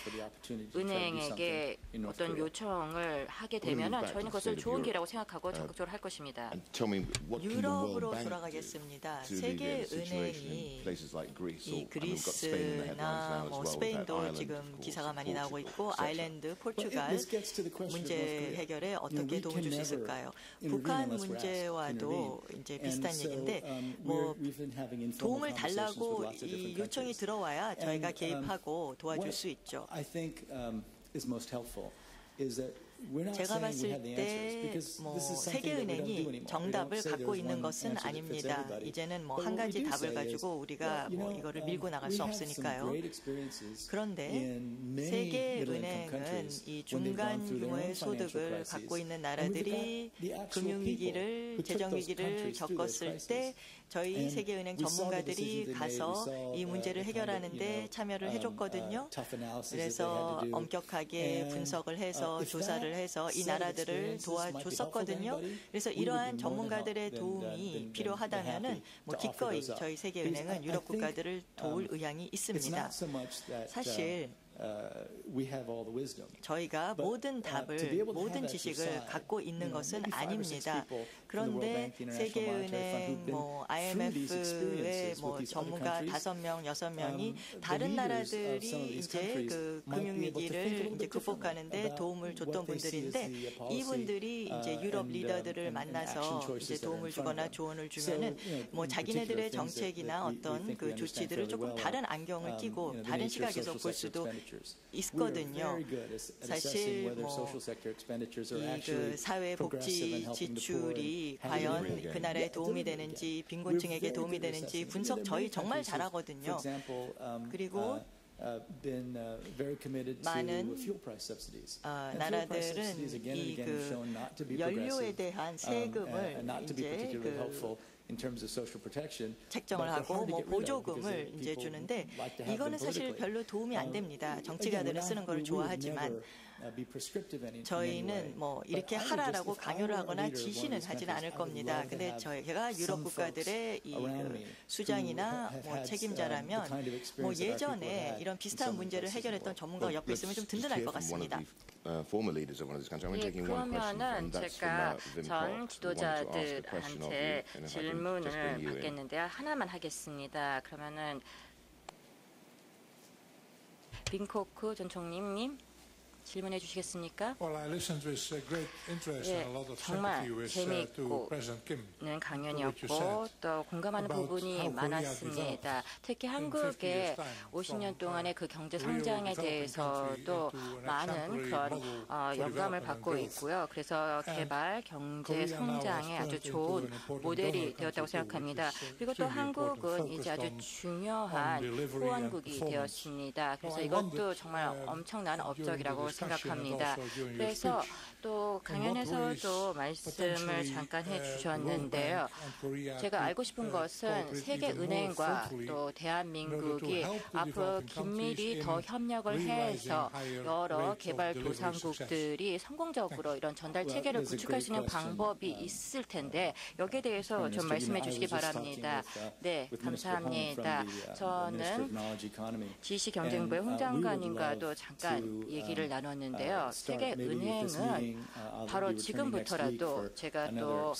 은행에게 어떤 요청을 하게 되면은 저희는 그것을 좋은 기회라고 생각하고 적극적으로 할 것입니다. 유럽으로 돌아가겠습니다. 세계은행이 이 그리스나 뭐 스페인도 지금 기사가 많이 나오고 있고 아일랜드, 포르투갈 문제 해결에 어떻게 도움을 줄 수 있을까요? 북한 문제와도 이제 비슷한 얘기인데 뭐 도움을 달라고 이 요청이 들어와야 저희가 개입하고 도와줄 수 있죠. 제가 봤을 때 뭐 세계은행이 정답을 갖고 있는 것은 아닙니다. 이제는 뭐 한 가지 답을 가지고 우리가 뭐 이거를 밀고 나갈 수 없으니까요. 그런데 세계은행은 이 중간 규모의 소득을 갖고 있는 나라들이 금융위기를, 재정위기를 겪었을 때 저희 세계은행 전문가들이 가서 이 문제를 해결하는 데 참여를 해줬거든요. 그래서 엄격하게 분석을 해서 조사를 해서 이 나라들을 도와줬었거든요. 그래서 이러한 전문가들의 도움이 필요하다면은 뭐 기꺼이 저희 세계은행은 유럽 국가들을 도울 의향이 있습니다. 사실 we have all the wisdom. 저희가 모든 답을, 모든 지식을 갖고 있는 것은 아닙니다. 그런데 세계은행, 뭐 IMF의 뭐 전문가 5명, 6명이 다른 나라들이 이제 그 금융위기를 이제 극복하는데 도움을 줬던 분들인데 이분들이 이제 유럽 리더들을 만나서 이제 도움을 주거나 조언을 주면은 뭐 자기네들의 정책이나 어떤 그 조치들을 조금 다른 안경을 끼고 다른 시각에서 볼 수도 있거든요. 사실 뭐 그 사회복지 지출이 과연 그 나라에 도움이 되는지 빈곤층에게 도움이 되는지 분석 저희 정말 잘하거든요. 그리고 많은 나라들은 이 그 연료에 대한 세금을 이제 그 책정을 하고 뭐 보조금을 이제 주는데 이거는 사실 별로 도움이 안 됩니다. 정치가들은 쓰는 걸 좋아하지만 저희는 뭐 이렇게 하라라고 강요를 하거나 지시는 하지는 않을 겁니다. 근데 저희가 유럽 국가들의 이 그 수장이나 뭐 책임자라면 뭐 예전에 이런 비슷한 문제를 해결했던 전문가가 옆에 있으면 좀 든든할 것 같습니다. 예, 그러면은 제가 전 지도자들한테 질문을 받겠는데요. 하나만 하겠습니다. 그러면은 빈코크 전 총리님 질문해 주시겠습니까? 예, 정말 재미있고 는 강연이었고 또 공감하는 부분이 많았습니다. 특히 한국의 50년 동안의 그 경제 성장에 대해서도 많은 그런 영감을 받고 있고요. 그래서 개발, 경제 성장에 아주 좋은 모델이 되었다고 생각합니다. 그리고 또 한국은 이제 아주 중요한 후원국이 되었습니다. 그래서 이것도 정말 엄청난 업적이라고 생각합니다. 그래서 또 강연에서도 말씀을 잠깐 해주셨는데요. 제가 알고 싶은 것은 세계은행과 또 대한민국이 앞으로 긴밀히 더 협력을 해서 여러 개발도상국들이 성공적으로 이런 전달 체계를 구축할 수 있는 방법이 있을 텐데 여기에 대해서 좀 말씀해 주시기 바랍니다. 네, 감사합니다. 저는 지식경쟁부의 홍 장관님과도 잠깐 얘기를 나눴는데요. 세계은행은 바로 지금부터라도 제가 또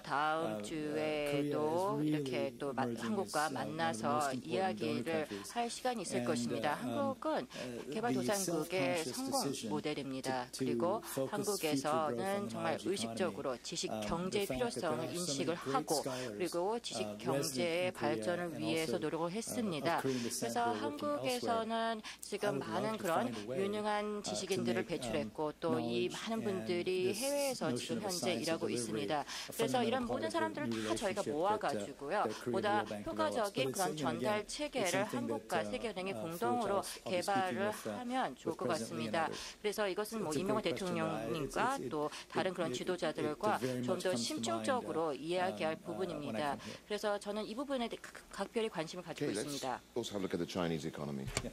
다음 주에도 이렇게 또 한국과 만나서 이야기를 할 시간이 있을 것입니다. 한국은 개발도상국의 성공 모델입니다. 그리고 한국에서는 정말 의식적으로 지식경제의 필요성을 인식을 하고 그리고 지식경제의 발전을 위해서 노력을 했습니다. 그래서 한국에서는 지금 많은 그런 유능한 지식인들을 배출했고 또 이 많은 분들이 해외에서 지금 현재 일하고 있습니다. 그래서 이런 모든 사람들을 다 저희가 모아가지고요. 보다 효과적인 그런 전달 체계를 한국과 세계은행이 공동으로 개발을 하면 좋을 것 같습니다. 그래서 이것은 뭐 이명호 대통령님과 또 다른 그런 지도자들과 좀 더 심층적으로 이야기할 부분입니다. 그래서 저는 이 부분에 각별히 관심을 가지고 있습니다.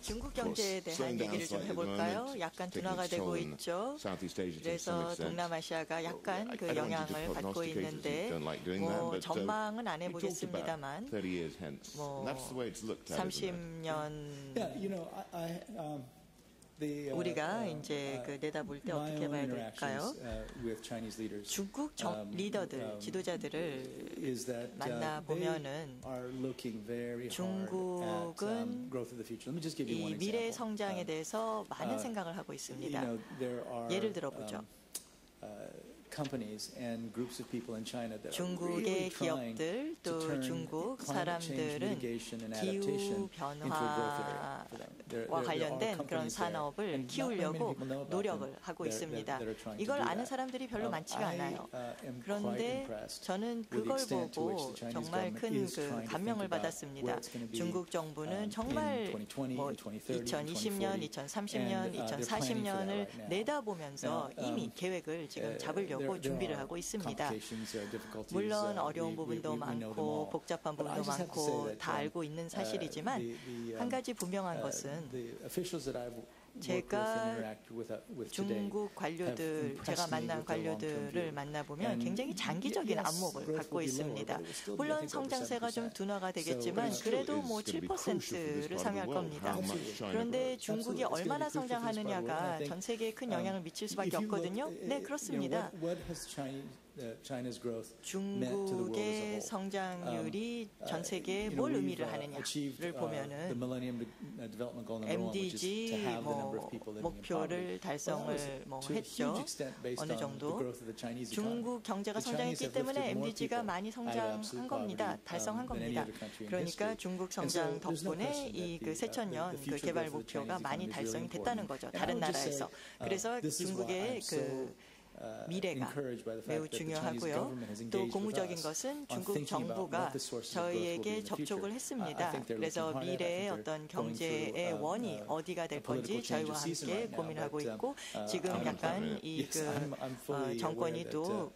중국 경제에 대한 얘기를 좀 해볼까요? 약간 둔화가 되고 있죠. 그래서 동남아시아가 약간 그 영향을 받고 있는데 뭐 전망은 안 해보겠습니다만 뭐 30년 우리가 이제 그 내다볼 때 어떻게 봐야 될까요? 중국 리더들, 지도자들을 만나보면은 중국은 이 미래 성장에 대해서 많은 생각을 하고 있습니다. 예를 들어보죠. 중국의 기업들 또 중국 사람들은 기후 변화와 관련된 그런 산업을 키우려고 노력을 하고 있습니다. 이걸 아는 사람들이 별로 많지가 않아요. 그런데 저는 그걸 보고 정말 큰 그 감명을 받았습니다. 중국 정부는 정말 뭐 2020년, 2030년, 2040년을 내다보면서 이미 계획을 지금 잡으려고 준비를 하고 있습니다. 물론 어려운 부분도 많고 복잡한 부분도 많고 다 알고 있는 사실이지만 한 가지 분명한 것은 제가 중국 관료들, 제가 만난 관료들을 만나보면 굉장히 장기적인 안목을 갖고 있습니다. 물론 성장세가 좀 둔화가 되겠지만 그래도 뭐 7%를 상회할 겁니다. 그런데 중국이 얼마나 성장하느냐가 전 세계에 큰 영향을 미칠 수밖에 없거든요. 네, 그렇습니다. 중국의 성장률이 전 세계에 뭘 의미를 하느냐를 보면은 MDG 목표를 달성을 했죠. 어느 정도 중국 경제가 성장했기 때문에 MDG가 많이 성장한 겁니다. 달성한 겁니다. 그러니까 중국 성장 덕분에 이 그 새천년 그 개발 목표가 많이 달성이 됐다는 거죠. 다른 나라에서. 그래서 중국의 그 미래가 매우 중요하고요. 또 고무적인 것은 중국 정부가 저희에게 접촉을 했습니다. 그래서 미래의 어떤 경제의 원이 어디가 될 건지 저희와 함께 고민하고 있고 지금 약간 이 그 정권이 또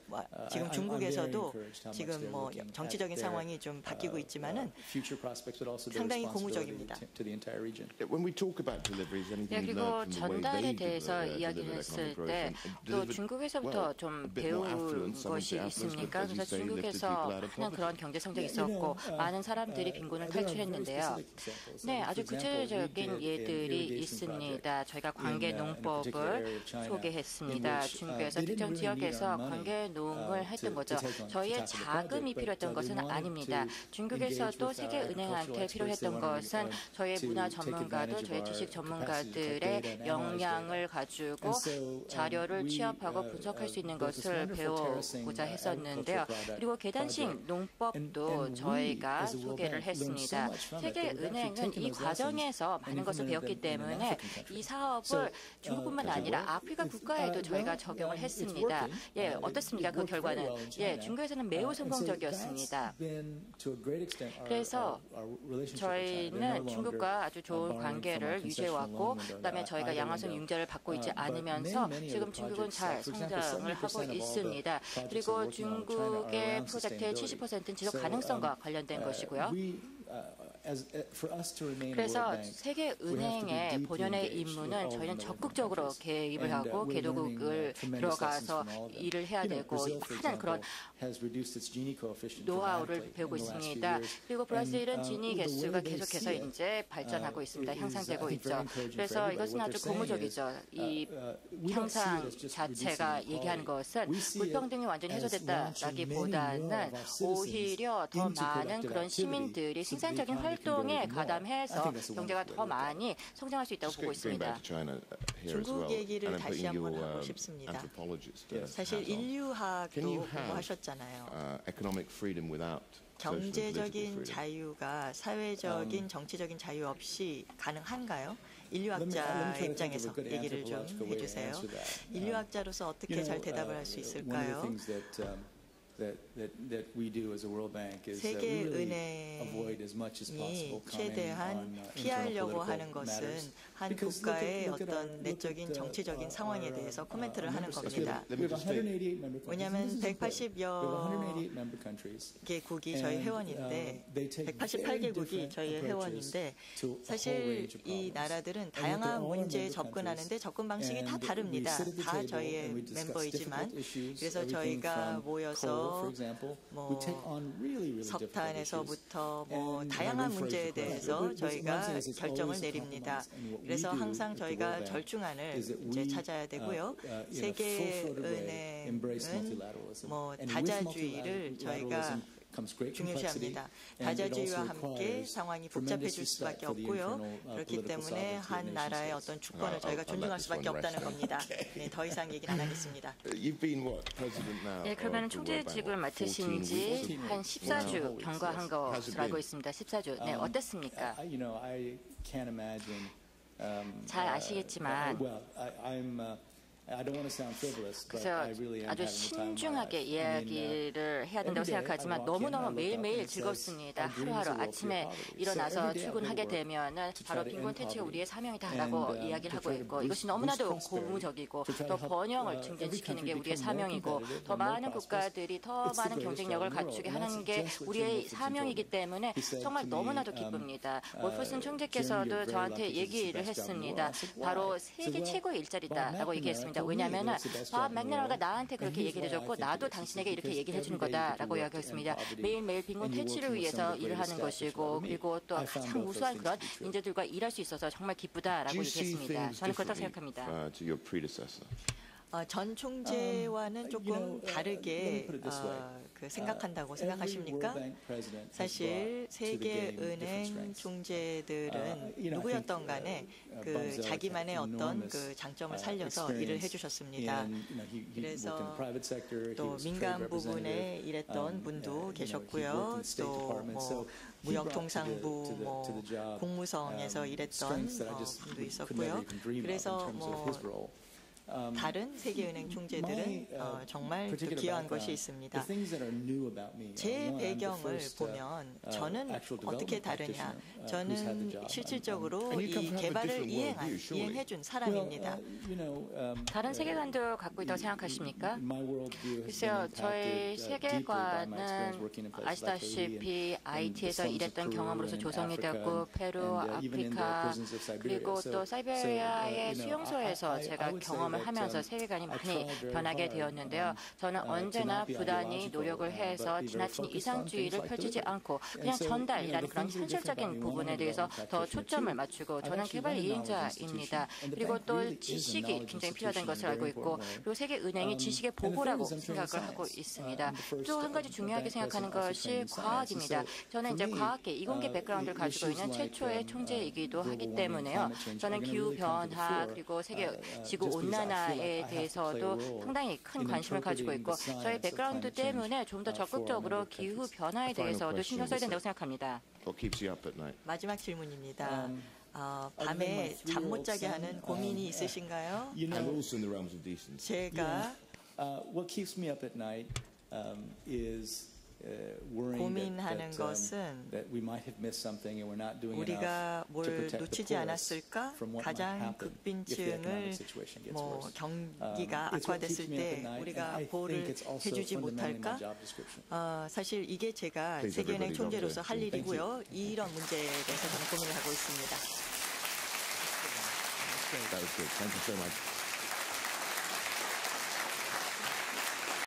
지금 중국에서도 지금 뭐 정치적인 상황이 좀 바뀌고 있지만은 상당히 고무적입니다. 그리고 전달에 대해서 이야기를 했을 때 또 중국에서부터 좀 배울 것이 있습니까? 그래서 중국에서 하는 그런 경제 성장이 있었고 많은 사람들이 빈곤을 탈출했는데요. 네, 아주 구체적인 예들이 있습니다. 저희가 관계농법을 소개했습니다. 중국에서 특정 지역에서 관계농을 했던 거죠. 저희의 자금이 필요했던 것은 아닙니다. 중국에서도 세계은행한테 필요했던 것은 저희의 문화 전문가들, 저희 지식 전문가들의 역량을 가지고 자료를 취합하고 분석할 수 있는 것을 배우고자 했었는데요. 그리고 계단식 농법도 저희가 소개를 했습니다. 세계은행은 이 과정에서 많은 것을 배웠기 때문에 이 사업을 중국뿐만 아니라 아프리카 국가에도 저희가 적용을 했습니다. 예, 어떻습니까? 그 결과는 예, 중국에서는 매우 성공적이었습니다. 그래서 저희는 중국과 아주 좋은 관계를 유지해왔고 그다음에 저희가 양화성 융자를 받고 있지 않으면서 지금 중국은 잘 성장을 하고 있습니다. 그리고 중국의 프로젝트의 70%는 지속 가능성과 관련된 것이고요. 그래서 세계은행의 본연의 임무는 저희는 적극적으로 개입을 하고 개도국을 들어가서 일을 해야 되고 많은 그런 노하우를 배우고 있습니다. 그리고 브라질은 지니 개수가 계속해서 이제 발전하고 있습니다. 향상되고 있죠. 그래서 이것은 아주 고무적이죠. 이 향상 자체가 얘기하는 것은 불평등이 완전히 해소됐다라기보다는 오히려 더 많은 그런 시민들이 생산적인 활동에 가담해서 경제가 더 많이 성장할 수 있다고 보고 있습니다. 중국 얘기를 다시 한번 하고 싶습니다. 사실 인류학도 공부하셨잖아요. 경제적인 자유가 사회적인 정치적인 자유 없이 가능한가요? 인류학자 입장에서 얘기를 좀 해주세요. 인류학자로서 어떻게 잘 대답을 할 수 있을까요? 세계은행이 최대한 피하려고 하는 것은 한 국가의 어떤 내적인 정치적인 상황에 대해서 코멘트를 하는 겁니다. 왜냐하면 180여 개국이 저희 회원인데 188개국이 저희의 회원인데 사실 이 나라들은 다양한 문제에 접근하는데 접근 방식이 다 다릅니다. 다 저희의 멤버이지만 그래서 저희가 모여서 뭐 석탄에서부터 뭐 다양한 문제에 대해서 저희가 결정을 내립니다. 그래서 항상 저희가 절충안을 이제 찾아야 되고요. 세계은행은 뭐 다자주의를 저희가 중요시합니다. 다자주의와 함께 상황이 복잡해질 수밖에 없고요. 그렇기 때문에 한 나라의 어떤 주권을 저희가 존중할 수밖에 없다는 겁니다. 네, 더 이상 얘기는 안 하겠습니다. 네, 그러면 총재직을 맡으신 지 한 14주 경과한 것으로 알고 있습니다. 14주. 네, 어땠습니까? 잘 아시겠지만 그래서 아주 신중하게 이야기를 해야 된다고 생각하지만 너무너무 매일매일 즐겁습니다. 하루하루 아침에 일어나서 출근하게 되면은 바로 빈곤 퇴치가 우리의 사명이다라고 이야기를 하고 있고 이것이 너무나도 고무적이고 또 번영을 증진시키는 게 우리의 사명이고 더 많은 국가들이 더 많은 경쟁력을 갖추게 하는 게 우리의 사명이기 때문에 정말 너무나도 기쁩니다. wolfson 총재께서도 저한테 얘기를 했습니다. 바로 세계 최고의 일자리다라고 얘기했습니다. 왜냐하면 밥 맥레너가 나한테 그렇게 얘기를 해줬고 나도 당신에게 이렇게 얘기를 해주는 거다라고 이야기했습니다. 매일매일 빈곤 퇴치를 위해서 일을 하는 것이고 그리고 또 가장 우수한 그런 인재들과 일할 수 있어서 정말 기쁘다라고 얘기했습니다. 저는 그렇다고 생각합니다. 전 총재와는 조금 다르게 생각한다고 생각하십니까? 사실 세계은행 총재들은 누구였던 간에 자기만의 어떤 장점을 살려서 일을 해주셨습니다. 그래서 또 민간 부분에 일했던 분도 계셨고요. 또 무역통상부, 국무성에서 일했던 분도 있었고요. 그래서 다른 세계은행 총재들은 정말 귀한 것이 있습니다. 제 배경을 보면 저는 어떻게 다르냐? 저는 실질적으로 이 개발을 이행해준 사람입니다. 다른 세계관도 갖고 있다고 생각하십니까? 글쎄요, 저의 세계관은 아시다시피 IT에서 일했던 경험으로서 조성이 되었고 페루, 아프리카 그리고 또 사이베리아의 수용소에서 제가 경험을 하면서 세계관이 많이 변하게 되었는데요. 저는 언제나 부단히 노력을 해서 지나친 이상주의를 펼치지 않고 그냥 전달이라는 그런 현실적인 부분에 대해서 더 초점을 맞추고 저는 개발 이행자입니다. 그리고 또 지식이 굉장히 필요하다는 것을 알고 있고 그리고 세계은행이 지식의 보고라고 생각을 하고 있습니다. 또 한 가지 중요하게 생각하는 것이 과학입니다. 저는 이제 과학계 이공계 백그라운드를 가지고 있는 최초의 총재이기도 하기 때문에요. 저는 기후변화 그리고 세계 지구 온난화에 대해서도 상당히 큰 관심을 가지고 있고 저희 백그라운드 때문에 좀 더 적극적으로 기후변화에 대해서도 신경 써야 된다고 생각합니다. 마지막 질문입니다. 밤에 잠 못 자게 하는 고민이 있으신가요? 제가 고민하는 것은 우리가 뭘 놓치지 않았을까? 가장 극빈층을 경기가 악화됐을 때 우리가 보호를 해주지 못할까? 사실 이게 제가 세계은행 총재로서 할 일이고요. 이런 문제에 대해서 저는 고민을 하고 있습니다.